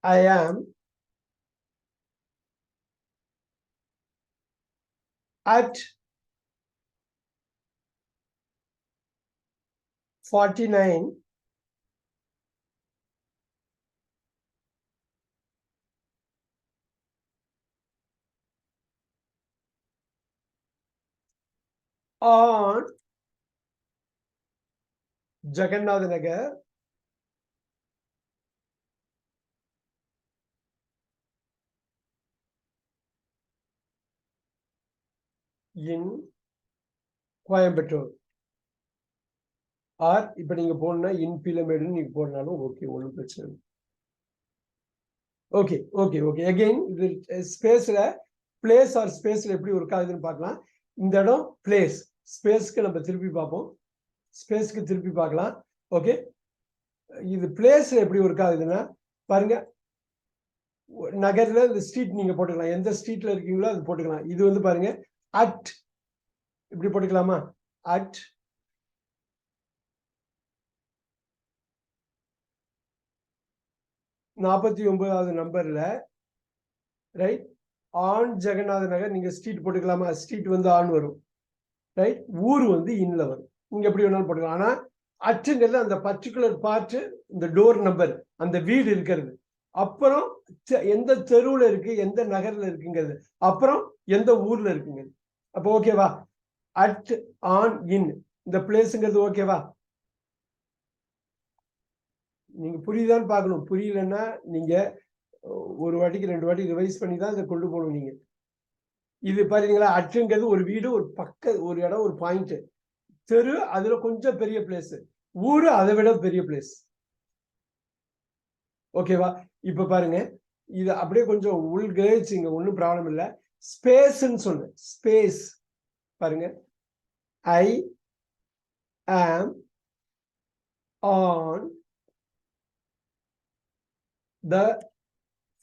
I am at 49 on Jagannath Nagar in Coimbatore. Are இப்ப நீங்க போடணும்னா இன் பீலமேடுன்னு நீங்க போடனாலும் ஓகே, ஒன்றும் பிரச்சனை இல்லை. Okay okay okay. அகெயின் இது ஸ்பேஸ்ல பிளேஸ் ஆர் ஸ்பேஸ்ல எப்படி ஒர்க் ஆகுதுன்னு பார்க்கலாம். இந்த இடம் பிளேஸ், ஸ்பேஸ்க்கு நம்ம திருப்பி பார்ப்போம். ஸ்பேஸ்க்கு திருப்பி பார்க்கலாம். ஓகே, இது பிளேஸ்ல எப்படி ஒர்க் ஆகுதுன்னா பாருங்க, நகர்ல இந்த ஸ்ட்ரீட் நீங்க போட்டுக்கலாம். எந்த ஸ்ட்ரீட்ல இருக்கீங்களோ அது போட்டுக்கலாம். இது வந்து பாருங்க, அட் இப்படி போட்டுக்கலாமா? அட் 49வது நம்பர்ல, ரைட், ஆன் ஜெகநாத நகர். நீங்க ஸ்ட்ரீட் போட்டுக்கலாமா? ஸ்ட்ரீட் வந்து ஆன் வரும். ரைட், ஊர் வந்து இன்ல வரும். நீங்க எப்படி வேணாலும் போட்டுக்கலாம். ஆனா அச்சுங்கிறது அந்த பர்டிகுலர் பார்ட், இந்த டோர் நம்பர், அந்த வீடு இருக்கிறது, அப்புறம் எந்த தெருவுல இருக்கு, எந்த நகர்ல இருக்குங்கிறது, அப்புறம் எந்த ஊர்ல இருக்குங்க. அப்ப ஓகேவா? அட், ஆன், இன், இந்த பிளேஸ்ங்கிறது ஓகேவா? நீங்க புரியுதான்னு பார்க்கணும். புரியலன்னா நீங்க ஒரு வாட்டிக்கு 2 வாட்டி ரிவைஸ் பண்ணி தான் இதை கொண்டு போகணும். நீங்க இது பாத்தீங்களா, அட்டுங்கிறது ஒரு வீடு, ஒரு ஒரு இடம், ஒரு பாயிண்ட். தெரு அதுல கொஞ்சம் பெரிய பிளேஸ், ஊரு அதை விட பெரிய பிளேஸ். ஓகேவா? இப்ப பாருங்க, இது அப்படியே கொஞ்சம் உள் கிரகிச்சிங்க, ஒன்றும் ப்ராப்ளம் இல்லை. ஸ்பேஸ்ன்னு சொன்னேன். ஸ்பேஸ் பாருங்க, I am on the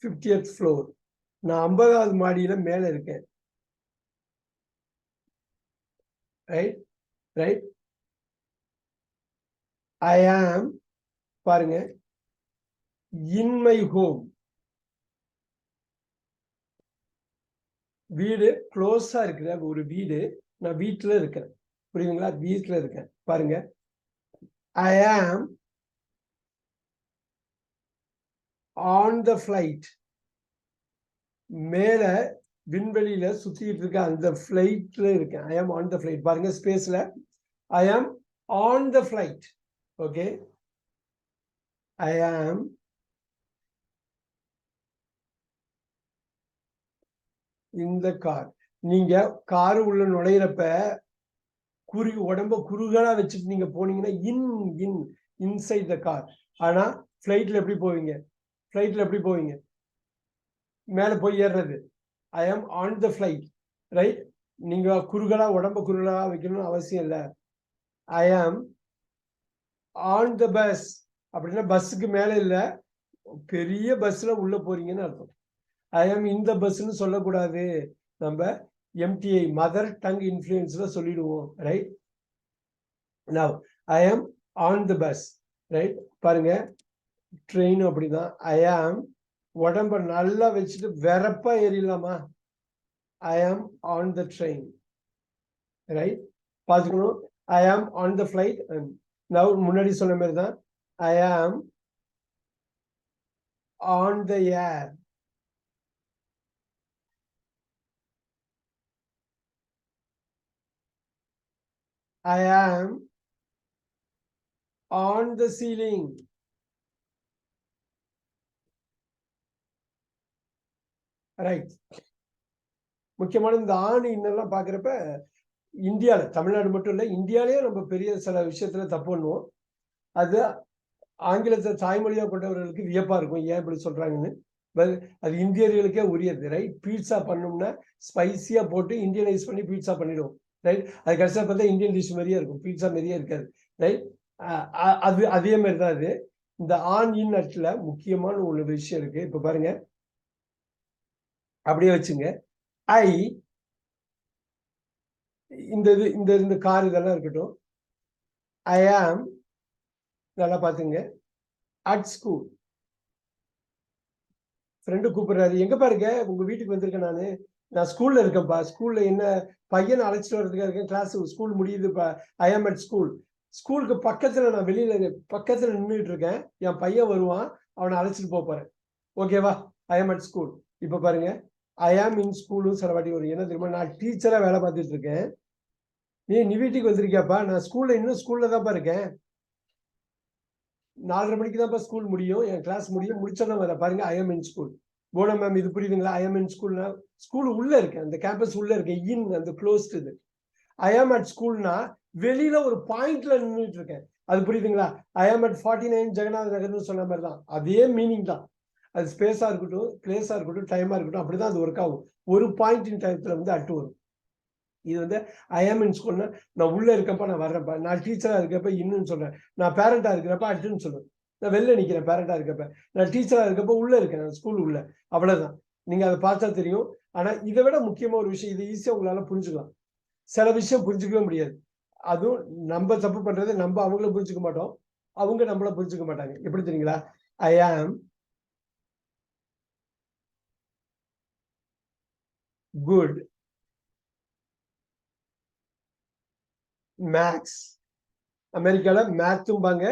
50th floor. நான் 50வது மாடியில மேல இருக்கேன். Right right. ஐ ஆம் பாருங்க, இன் மை ஹோம். வீடு க்ளோஸா இருக்கிற ஒரு வீடு, நான் வீட்டுல இருக்கேன். புரியுதுங்களா? வீட்டுல இருக்கேன். பாருங்க, I am on the flight. மேல விண்வெளியில சுத்திட்டு இருக்க அந்த ஃபிளைட்ல இருக்கேன். ஐ ஆம் ஆன் த ஃபிளைட். பாருங்க, ஸ்பேஸ்ல I am on the flight. Okay, I am in the car. நீங்க காரு உள்ள நுழையிறப்ப உடம்ப குறுகலா வச்சுட்டு நீங்க போனீங்கன்னா இன்சைட் த கார். ஆனா ஃபிளைட்ல எப்படி போவீங்க? ஃபிளைட்ல எப்படி போவீங்க? மேல போய் ஏறுறது. ஐ am on the flight. Right, நீங்க உடம்ப குறுகலா வைக்கணும்னு அவசியம் இல்லை. ஐ ஆம் ஆன் த பஸ். அப்படின்னா பஸ்ஸுக்கு மேல இல்ல, பெரிய பஸ்ல உள்ள போறீங்கன்னு அர்த்தம். ஐ ஆம் இந்த பஸ்ன்னு சொல்லக்கூடாது. நம்ம எம்டிஐ, மதர் டங் இன்ஃப்ளூயன்ஸ்ல சொல்லிடுவோம். Right, now I am on the bus. Right, பாருங்க, ட்ரெயின் அப்படிதான். ஐ ஆம் உடம்ப நல்லா வச்சுட்டு வெறப்பா ஏறிடலாமா? ஐ am on the train. Right, பார்த்துக்கணும். ஐ am on the flight. Now முன்னாடி சொன்ன மாதிரி தான், I am on the air. I am on the ceiling. Right. முக்கியமான இந்த ஆண் இன்னெல்லாம் பாக்குறப்ப இந்தியால, தமிழ்நாடு மட்டும் இல்ல, இந்தியாலயே நம்ம பெரிய சில விஷயத்துல தப்பு பண்ணுவோம். அது ஆங்கிலத்தை தாய்மொழியா கொண்டவர்களுக்கு வியப்பா இருக்கும், ஏன் இப்படி சொல்றாங்கன்னு. அது இந்தியர்களுக்கே உரியது. ரைட். பீட்சா பண்ணோம்னா ஸ்பைசியா போட்டு இந்தியனைஸ் பண்ணி பீட்சா பண்ணிடுவோம். ரைட். அது கடைசியா பார்த்தா இந்தியன் டிஷ் மாதிரியே இருக்கும், பீட்சா மாதிரியே இருக்காது. ரைட். அது அதே மாதிரி தான் அது. இந்த ஆன் இன் அட்ல முக்கியமான ஒரு விஷயம் இருக்கு. இப்ப பாருங்க, அப்படியே வச்சுங்க. ஐ, இந்த கார் இதெல்லாம் இருக்கட்டும். ஐ ஆம், நல்லா பாத்துங்க, அட் ஸ்கூல். ஃப்ரெண்டு கூப்பிடுறாரு, எங்க பாருங்க உங்க வீட்டுக்கு வந்திருக்கேன் நான் ஸ்கூல்ல இருக்கேன்ப்பா. ஸ்கூல்ல என்ன பையனை அழைச்சிட்டு வர்றதுக்காக இருக்கேன், கிளாஸ் ஸ்கூல் முடியுதுப்பா. ஐ ஆம் அட் ஸ்கூல். ஸ்கூலுக்கு பக்கத்துல நான் வெளியில பக்கத்துல நின்றுட்டு இருக்கேன், என் பையன் வருவான், அவனை அழைச்சிட்டு போறேன். ஓகேவா? ஐ ஆம் அட் ஸ்கூல். இப்ப பாருங்க, ஐ ஆம் இன் ஸ்கூலும் சில வாட்டி வரும். என்ன தெரியுமா, நான் டீச்சரா வேலை பார்த்துட்டு இருக்கேன், நீ வீட்டுக்கு வந்திருக்கியாப்பா, நான் இன்னும் ஸ்கூல்ல தான்ப்பா இருக்கேன், 4:30 மணிக்கு தான்ப்பா ஸ்கூல் முடியும், என் கிளாஸ் முடிச்சதான் வர. பாருங்க, ஐ ஆம் இன் ஸ்கூல். போனா மேம் இது புரியுதுங்களா? ஐ ஆம் இன் ஸ்கூல்னா ஸ்கூல் உள்ள இருக்கேன், அந்த கேம்பஸ் உள்ள இருக்கேன். இன் அந்த க்ளோஸ்ட் இது. ஐ ஆம் அட் ஸ்கூல்னா வெளியில ஒரு பாயிண்ட்ல நின்றுட்டு இருக்கேன், அது புரியுதுங்களா? ஐ ஆம் அட் 49 ஜெகநாத் நகர்னு சொன்ன மாதிரி தான், அதே மீனிங் தான். அது ஸ்பேஸா இருக்கட்டும், பிளேஸா இருக்கட்டும், டைமா இருக்கட்டும், அப்படிதான் அது ஒர்க் ஆகும். ஒரு பாயிண்ட் இன் டைத்துல அட்டு வரும். இது ஐ ஆம் இன் ஸ்கூல்னா நான் உள்ள இருக்கப்ப நான் வர்றப்ப, நான் டீச்சரா இருக்கப்ப இன்னும் சொல்றேன், நான் பேரண்டா இருக்கிறப்ப அட்டுன்னு சொல்லுவேன். நான் வெளில நிக்கிறேன் பேரண்டா இருக்கப்ப, நான் டீச்சரா இருக்கப்ப உள்ள இருக்கேன், ஸ்கூல் உள்ள. அவ்வளவுதான். நீங்க அதை பார்த்தா தெரியும். ஆனா இதை விட முக்கியமா ஒரு விஷயம், இது ஈஸியா உங்களால புரிஞ்சுக்கலாம். சில விஷயம் புரிஞ்சுக்கவே முடியாது. அதுவும் நம்ம தப்பு பண்றது, நம்ம அவங்கள புரிஞ்சுக்க மாட்டோம், அவங்க நம்மள புரிஞ்சுக்க மாட்டாங்க. எப்படி தெரியுங்களா? ஐ ஆம் குட் மேக்ஸ். அமெரிக்கால மேத்தும்பாங்க,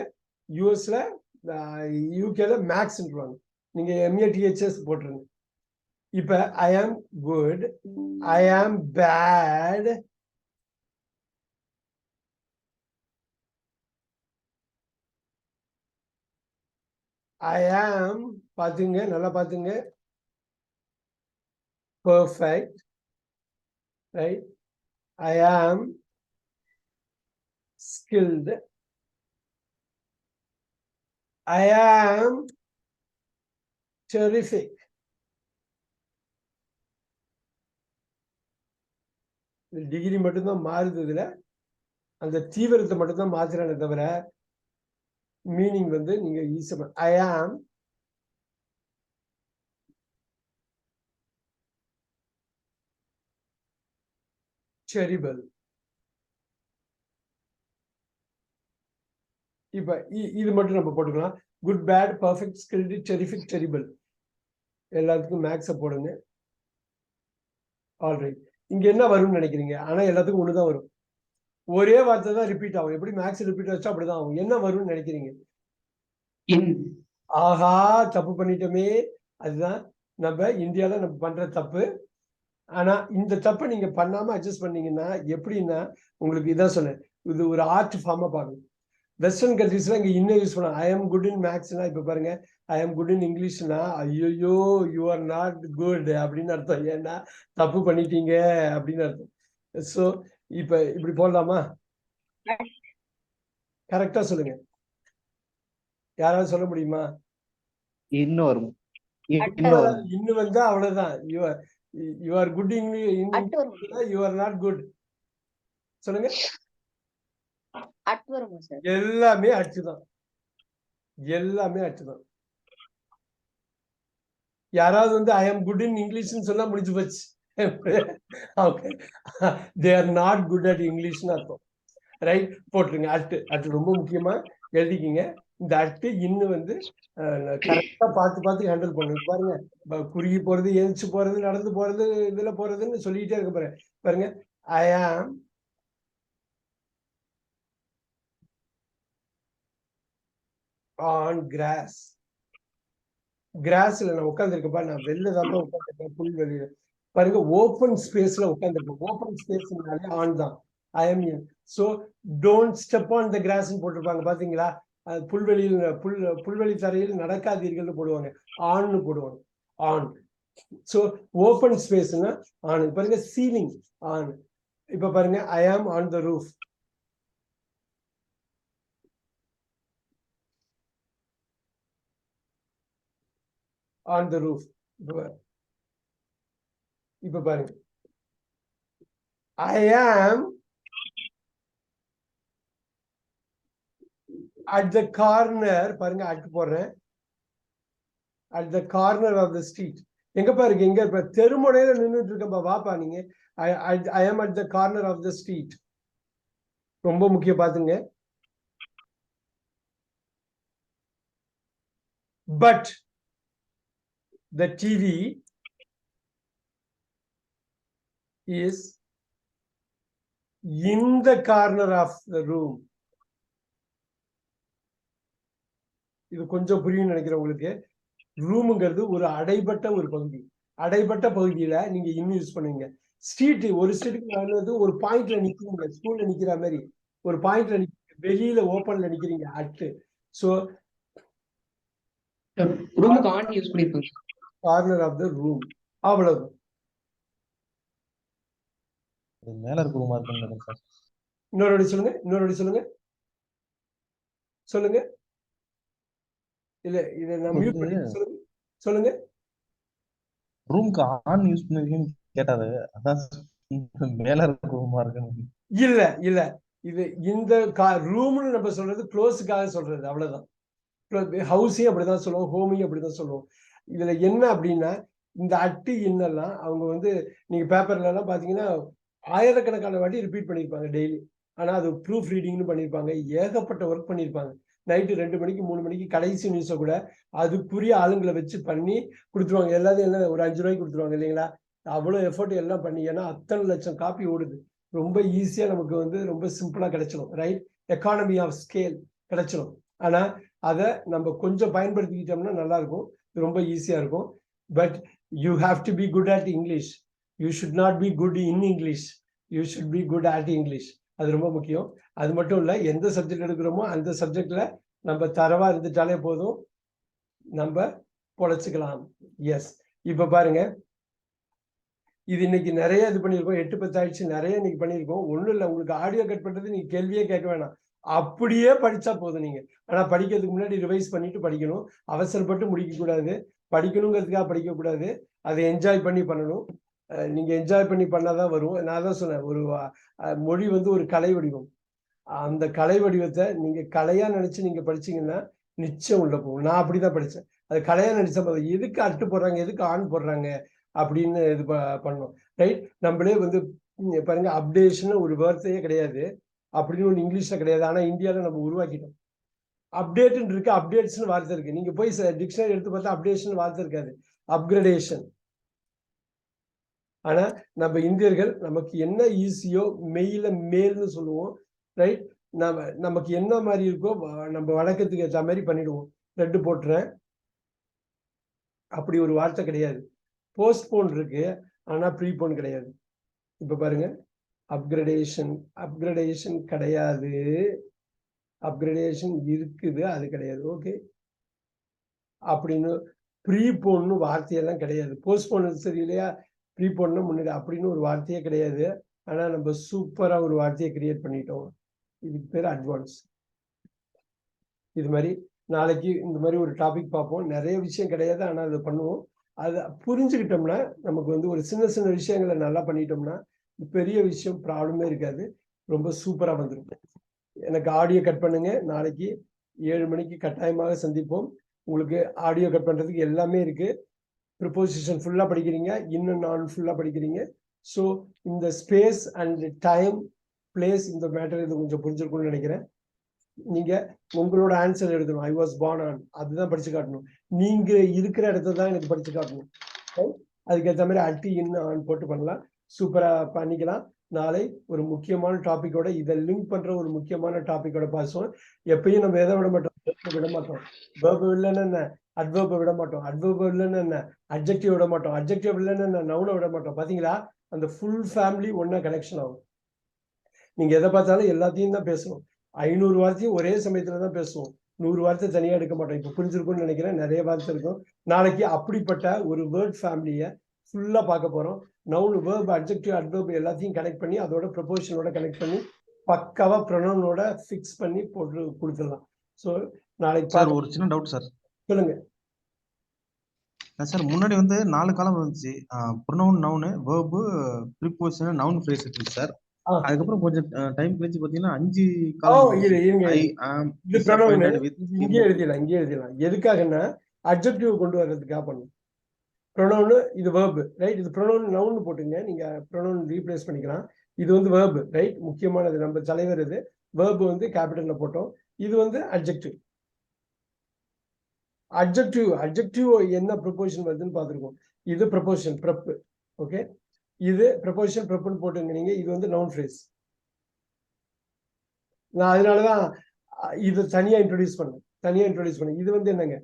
யூஎஸ்ல யூகேல மேக்ஸ்ன்றாங்க. நீங்க MATHS போட்டுருங்க. இப்ப ஐ ஆம் குட், ஐ ஆம் பேட், ஐ ஆம், பாத்துங்க, நல்லா பாத்துங்க, பெர்ஃபெக்ட். ரைட். ஐ ஆம் skilled, I am terrific. Degree மட்டும்தான் மாறுது, இதுல அந்த தீவிரத்தை மட்டும்தான் மாத்துறானே தவிர மீனிங் நீங்க ஈஸியா. ஐ ஆம் டெரிபிள். இப்ப இது மட்டும் நம்ம போட்டுக்கலாம். Good, bad, perfect, skilled, terrific, terrible. எல்லாத்துக்கும் மேக்ஸ போடுங்க. ஆல்ரைட். இங்க என்ன வரும்னு நினைக்கிறீங்க? ஆனா எல்லாத்துக்கும் ஒண்ணுதான் வரும், ஒரே வார்த்தை தான் ரிப்பீட் ஆகும். எப்படி மேக்ஸ் ரிப்பீட் வச்சா அப்படிதான் ஆகும். என்ன வரும்னு நினைக்கிறீங்க? ஆஹா, தப்பு பண்ணிட்டோமே. அதுதான் நம்ம இந்தியால நம்ம பண்ற தப்பு. ஆனா இந்த தப்பை நீங்க பண்ணாம அட்ஜஸ்ட் பண்ணீங்கன்னா எப்படின்னா, உங்களுக்கு இதான் சொன்னேன், இது ஒரு ஆர்ட் ஃபார்மா பார்க்கணும். வெஸ்டர்ன் கண்ட்ரீஸ்ல இங்க இன்னும் யூஸ் பண்ணலாம். ஐ எம் குட் இன் மேக்ஸ்னா, இப்ப பாருங்க, ஐ எம் குட் இன் இங்கிலீஷ்னா ஐயோ யூ ஆர் நாட் குட் அப்படின்னு அர்த்தம். ஏன்னா தப்பு பண்ணிட்டீங்க அப்படின்னு அர்த்தம். சோ இப்ப இப்படி போடலாமா? கரெக்டா சொல்லுங்க, யாராவது சொல்ல முடியுமா? இன்னும் வரும். இன்னும் அவ்வளவுதான். You are good in you are not good. சொல்லுங்க. எல்லாமே அச்சுதான், எல்லாமே அச்சுதான். யாராவது ஐ ஆம் குட் இன் இங்கிலீஷ்னு சொன்னா முடிஞ்சு போச்சு. They are not good at இங்கிலீஷ்னு அர்த்தம். ரைட். போட்டுருங்க. அட்டு ரொம்ப முக்கியமா எழுதிக்கிங்க. இந்த அட்டு இன்னும் கரெக்டா பார்த்து ஹேண்டில் பண்ணுங்க. பாருங்க, குறுகி போறது, எழுச்சு போறது, நடந்து போறது, இதுல போறதுன்னு சொல்லிக்கிட்டே இருக்க போறேன். பாருங்க, ஐ ஆம் ஆன் கிராஸ். கிராஸ்ல நான் உட்காந்துருக்கப்பா, நான் வெளில தான் உட்காந்துருக்கேன், புல்வெளியில. பாருங்க, ஓப்பன் ஸ்பேஸ்ல உட்காந்துருக்கேன். ஓப்பன் ஸ்பேஸ்னாலே ஆன் தான். I am in. So don't step on the grass போட்டிருப்பாங்க, பாத்தீங்களா? புல்வெளியில் புல்வெளி தரையில் நடக்காதீர்கள்னு போடுவாங்க, ஆன்னு போடுவாங்க, ஆன். ஸோ ஓப்பன் ஸ்பேஸ்னா ஆன். பாருங்க சீலிங் ஆன். இப்ப பாருங்க I am on the roof. On the roof. இப்ப பாருங்க I am at the corner. பாருங்க அட் போடுறேன். at the corner of the street. எங்க பாருங்க, எங்க இப்ப தெருமுனையில நின்றுட்டு இருக்கப்பா, வாப்பா நீங்க. I am at the corner of the street. ரொம்ப முக்கியம் பாத்துங்க. But the TV is in the corner of the room. இது கொஞ்சம் புரியும் நினைக்கிறேன் உங்களுக்கு. ரூமுங்கிறது ஒரு அடைபட்ட ஒரு பகுதி. அடைபட்ட பகுதியில நீங்க இன்னும் யூஸ் பண்ணுவீங்க. ஸ்ட்ரீட், ஒரு ஸ்ட்ரீட்டுக்கு ஒரு பாயிண்ட்ல நிக்கிறீங்க, ஸ்கூல்ல நிக்கிற மாதிரி ஒரு பாயிண்ட்ல நிக்கிறீங்க, வெளியில ஓப்பன்ல நிக்கிறீங்க அட். சோ ரூமுக்கு ஆன் யூஸ் பண்ணிருப்பீங்க. Corner of the room. அவ்வளவு. மேல இருக்க ரூமா இருக்குன்னு சார். இன்னொரு சொல்லுங்க, இன்னொரு சொல்லுங்க, சொல்லுங்க. இல்ல இத நான் மியூட் பண்ணி சொல்லுங்க, சொல்லுங்க. ரூமுக்கு ஆன் யூஸ் பண்ணிருக்கீங்கன்னு கேட்டாரு, அதான் மேல இருக்க ரூமா இருக்குன்னு. இல்ல இல்ல, இது இந்த ரூம்னு நம்ம சொல்றது க்ளோஸுக்காக சொல்றது, அவ்வளவுதான். ஹவுஸையும் அப்படிதான் சொல்லுவோம், ஹோமையும் அப்படிதான் சொல்லுவோம். இதுல என்ன அப்படின்னா, இந்த அட்டு இன்னெல்லாம் அவங்க நீங்க பேப்பர்ல எல்லாம் பாத்தீங்கன்னா ஆயிரக்கணக்கான வாட்டி ரிப்பீட் பண்ணியிருப்பாங்க டெய்லி. ஆனா அது ப்ரூஃப் ரீடிங்னு பண்ணியிருப்பாங்க, ஏகப்பட்ட ஒர்க் பண்ணியிருப்பாங்க. நைட்டு 2 மணிக்கு 3 மணிக்கு கடைசி நியூஸை கூட அதுக்குரிய ஆளுங்களை வச்சு பண்ணி கொடுத்துருவாங்க. எல்லாத்தையும் என்ன ஒரு 5 ரூபாய்க்கு கொடுத்துருவாங்க இல்லைங்களா? அவ்வளோ எஃபர்ட் எல்லாம் பண்ணி, ஏன்னா அத்தனை லட்சம் காப்பி ஓடுது. ரொம்ப ஈஸியா நமக்கு ரொம்ப சிம்பிளா கிடைச்சிடும், ரைட்? எக்கானமி ஆஃப் ஸ்கேல் கிடைச்சிடும். ஆனா அதை நம்ம கொஞ்சம் பயன்படுத்திக்கிட்டோம்னா நல்லா இருக்கும், ரொம்ப ஈஸியா இருக்கும். But you have to be good at English. You should not be good in English, you should be good at English. அது ரொம்ப முக்கியம். அது மட்டும் இல்ல, எந்த சப்ஜெக்ட் எடுக்கிறோமோ அந்த சப்ஜெக்ட்ல நம்ம தரவா இருந்துட்டாலே போதும், நம்ம பொழைச்சுக்கலாம். எஸ். இப்ப பாருங்க, இது இன்னைக்கு நிறைய இது பண்ணியிருக்கோம். 8-10 ஆயிடுச்சு, நிறைய இன்னைக்கு பண்ணியிருக்கோம். ஒண்ணும் இல்லை, உங்களுக்கு ஆடியோ கட் பண்றது நீங்க கேள்வியே கேட்க வேணாம், அப்படியே படிச்சா போதும். நீங்க ஆனா படிக்கிறதுக்கு முன்னாடி ரிவைஸ் பண்ணிட்டு படிக்கணும். அவசரப்பட்டு முடிக்க கூடாது. படிக்கணுங்கிறதுக்காக படிக்க கூடாது, அதை என்ஜாய் பண்ணி பண்ணணும். நீங்க என்ஜாய் பண்ணி பண்ணாதான் வரும். நான் தான் சொன்னேன், ஒரு மொழி ஒரு கலை வடிவம். அந்த கலை வடிவத்தை நீங்க கலையா நினைச்சு நீங்க படிச்சீங்கன்னா நிச்சயம் உள்ள போகும். நான் அப்படிதான் படிச்சேன். அது கலையா நினைச்ச போது எதுக்கு அட்டு போடுறாங்க, எதுக்கு ஆன் போடுறாங்க அப்படின்னு இது பண்ணணும், ரைட்? நம்மளே பாருங்க, அப்டேஷன் ஒரு வார்த்தையே கிடையாது, அப்படின்னு ஒன்று இங்கிலீஷ்ல கிடையாது. ஆனா இந்தியாவில நம்ம உருவாக்கிட்டோம். அப்டேட்னு இருக்கு, அப்டேட்ஸ்னு வார்த்தை இருக்கு. நீங்க போய் டிக்ஷனரி எடுத்து பார்த்தா அப்டேஷன் வார்த்தை இருக்காது, அப்கிரேடேஷன். ஆனா நம்ம இந்தியர்கள் நமக்கு என்ன ஈஸியோ மெயில மேல்னு சொல்லுவோம், ரைட்? நமக்கு என்ன மாதிரி இருக்கோ நம்ம வழக்கத்துக்கு ஏற்ற மாதிரி பண்ணிடுவோம். ரெட்டு போட்டுறேன், அப்படி ஒரு வார்த்தை கிடையாது. போஸ்ட்போன் இருக்கு, ஆனா ப்ரீபோன் கிடையாது. இப்ப பாருங்க, அப்கிரேடேஷன், அப்கிரேடேஷன் கிடையாது, அப்கிரேடேஷன் இருக்குது, அது கிடையாது. ஓகே, அப்படின்னு ப்ரீபோன்னு வார்த்தையெல்லாம் கிடையாது. போஸ்ட்போன் சரி இல்லையா, ப்ரீபோன்னா முன்னாடி அப்படின்னு ஒரு வார்த்தையே கிடையாது. ஆனா நம்ம சூப்பரா ஒரு வார்த்தையை கிரியேட் பண்ணிட்டோம். இதுக்கு பேர் அட்வான்ஸ். இது மாதிரி நாளைக்கு இந்த மாதிரி ஒரு டாபிக் பார்ப்போம். நிறைய விஷயம் கிடையாது, ஆனா அதை பண்ணுவோம். அதை புரிஞ்சுக்கிட்டோம்னா நமக்கு ஒரு சின்ன சின்ன விஷயங்களை நல்லா பண்ணிட்டோம்னா பெரிய விஷயம் ப்ராப்ளமே இருக்காது, ரொம்ப சூப்பரா வந்துடும். எனக்கு ஆடியோ கட் பண்ணுங்க. நாளைக்கு 7 மணிக்கு கட்டாயமாக சந்திப்போம். உங்களுக்கு ஆடியோ கட் பண்றதுக்கு எல்லாமே இருக்கு. ப்ரிப்போசிஷன் ஃபுல்லா படிக்கிறீங்க, இன்னும் நான் ஃபுல்லா படிக்கிறீங்க. ஸோ இந்த ஸ்பேஸ் அண்ட் டைம், பிளேஸ், இந்த மேட்டர் இது கொஞ்சம் புரிஞ்சிருக்கும்னு நினைக்கிறேன். நீங்க உங்களோட ஆன்சர் எழுதணும். ஐ வாஸ் பார்ன் ஆன், அதுதான் படிச்சு காட்டணும். நீங்க இருக்கிற இடத்த தான் எனக்கு படிச்சு காட்டணும். அதுக்கேற்ற மாதிரி அல்டி இன் ஆன் போட்டு பண்ணலாம், சூப்பரா பண்ணிக்கலாம். நாளை ஒரு முக்கியமான டாபிக்கோட, இதை லிங்க் பண்ற ஒரு முக்கியமான டாபிக்கோட பேசுவோம். எப்பயும் நம்ம எதை விட மாட்டோம், விட மாட்டோம். வெர்பு இல்லைன்னு என்ன, அட்வெர்பை விட மாட்டோம். அட்வெர்பு இல்லைன்னு என்ன, அட்ஜெக்டிவ் விட மாட்டோம். அட்ஜெக்டிவ் இல்லைன்னு என்ன, நவுனை விட மாட்டோம். பாத்தீங்களா, அந்த ஃபுல் ஃபேமிலி ஒன்னா கனெக்ஷன் ஆகும். நீங்க எதை பார்த்தாலும் எல்லாத்தையும் தான் பேசணும். 500 வார்த்தையும் ஒரே சமயத்துல தான் பேசுவோம். 100 வார்த்தை தனியா எடுக்க மாட்டோம். இப்ப புரிஞ்சிருக்கும்னு நினைக்கிறேன். நிறைய வார்த்தை இருக்கும். நாளைக்கு அப்படிப்பட்ட ஒரு வேர்ட் ஃபேமிலியை ஃபுல்லா பார்க்க போறோம். நவுன், வேர்ப், அட்ஜெக்டிவ், அட்வர்ப் எல்லாத்தையும் கனெக்ட் பண்ணி அதோட ப்ரொபோஷனோட கனெக்ட் பண்ணி பக்காவா ப்ரொனவுனோட ஃபிக்ஸ் பண்ணி போட்டு கொடுத்துடலாம். ஸோ நாளைக்கு சார் ஒரு சின்ன டவுட் சார். சொல்லுங்க சார். முன்னாடி வந்து 4 காலம் இருந்துச்சு. Pronoun, noun, verb, preposition, noun phrase இருந்துச்சு சார். அதுக்கப்புறம் கொஞ்சம் டைம் கழிச்சு பாத்தீங்கன்னா 5 காலம். இங்கே எழுதிடலாம். எதுக்காகன்னா அட்ஜெக்டிவ் கொண்டு வர்றதுக்காக பண்ணும். ப்ரொனவுன் இது வேர்பு, ரைட்? இது ப்ரொனவுன் நவுன் போட்டுங்க, நீங்க ப்ரொனவுன் ரீப்ளேஸ் பண்ணிக்கலாம். இது வந்து வேர்பு, ரைட்? முக்கியமானது நம்ம தலைவர். இது வேர்பு வந்து கேபிட்டல்ல போட்டோம். இது வந்து அட்ஜெக்டிவ். அட்ஜெக்டிவ் என்ன ப்ரொபோசிஷன் வருதுன்னு பார்த்துருக்கோம். இது ப்ரொபோசிஷன் ப்ரெப், ஓகே? இது ப்ரொபோசிஷன் ப்ரெப்னு போட்டுங்க நீங்க. இது வந்து நவுன் ஃப்ரேஸ். நான் அதனாலதான் இது தனியா இன்ட்ரோடியூஸ் பண்ணேன். இது வந்து என்னங்க,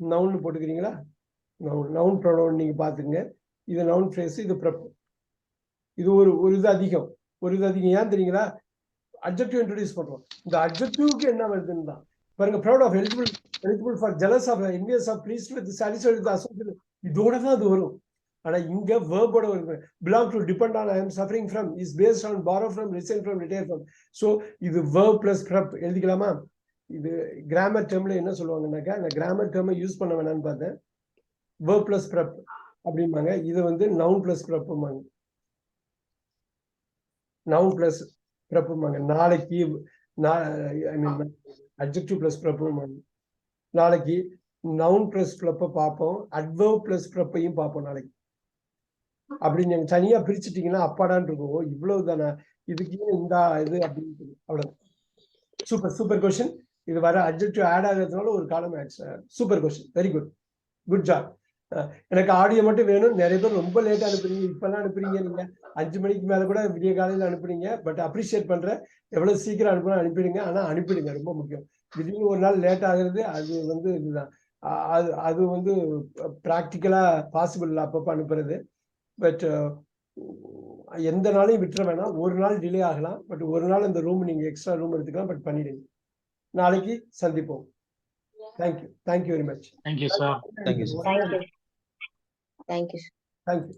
நவுன் போட்டுக்கிறீங்களா? நவுன் ப்ரொனவுன் நீங்க பாத்துங்க. இது நவுன் ஃப்ரேஸ், இது ப்ரெப். இது ஒரு இது அதிகம். ஏன் தெரியுங்களா? அட்ஜெக்டிவ் இன்ட்ரோடியூஸ் பண்றோம். இந்த அட்ஜெக்டிவ்க்கு என்ன வருதுன்னு தான் பாருங்க. Proud of, eligible for, jealous of, envious of, pleased with, satisfied with, associate, இதோட தான் அது வரும். ஆனா இங்க வேர்போட வருது. Belong to, depend on, I am suffering from, is based on, borrow from, resign from, retire from. So இது verb plus prep எழுதிக்கலாமா? இது கிராமர் டேர்ம்ல என்ன சொல்லுவாங்கன்னாக்கா, அந்த கிராமர் டேர்மை யூஸ் பண்ண வேணாம்னு பார்த்தேன். வேர்ப் பிளஸ் ப்ரெப் அப்படிம்பாங்க. இது வந்து நவுன் பிளஸ் ப்ரெப்புமாங்க. நவுன் பிளஸ் ப்ரெப்புமாங்க. நாளைக்கு ஐ மீன் அட்ஜெக்டிவ் பிளஸ் ப்ரெப்புமாங்க. நாளைக்கு நவுன் பிளஸ் ப்ரெப்பை பார்ப்போம். அட்வர்ப் பிளஸ் ப்ரெப்பையும் பார்ப்போம் நாளைக்கு. அப்படி நீங்க தனியா பிரிச்சுட்டீங்கன்னா அப்பாடான் இருக்கும். இவ்வளவு தானே, இதுக்கு இந்த இது அப்படின்னு. அவ்வளவு. Super question. இது வர அட்ஜெக்டிவ் ஆட் ஆகிறதுனால ஒரு காலம் ஆயிடுச்சு. Super question, very good job. எனக்கு ஆடியோ மட்டும் வேணும். நிறைய பேர் ரொம்ப லேட்டா அனுப்புறீங்க. இப்பெல்லாம் அனுப்புறீங்க, நீங்க 5 மணிக்கு மேல கூட விடிய காலையில அனுப்புறீங்க. பட் அப்ரிஷியேட் பண்றேன். எவ்வளவு சீக்கிரம் அனுப்பிடுங்க. ஆனா அனுப்பிடுங்க, ரொம்ப முக்கியம். திடீர்னு ஒரு நாள் லேட் ஆகுறது அது வந்து இதுதான். அது வந்து பிராக்டிக்கலா பாசிபிள் இல்லை அப்பப்போ அனுப்புறது. பட் எந்த நாளையும் விட்டுற வேணாம். ஒரு நாள் டிலே ஆகலாம், பட் ஒரு நாள் அந்த ரூம் நீங்க எக்ஸ்ட்ரா ரூம் எடுத்துக்கலாம். பட் பண்ணிடுங்க. நாளைக்கு சந்திப்போம். Thank you very much. Thank you, sir. Thank you, sir. Thank you. Thank you.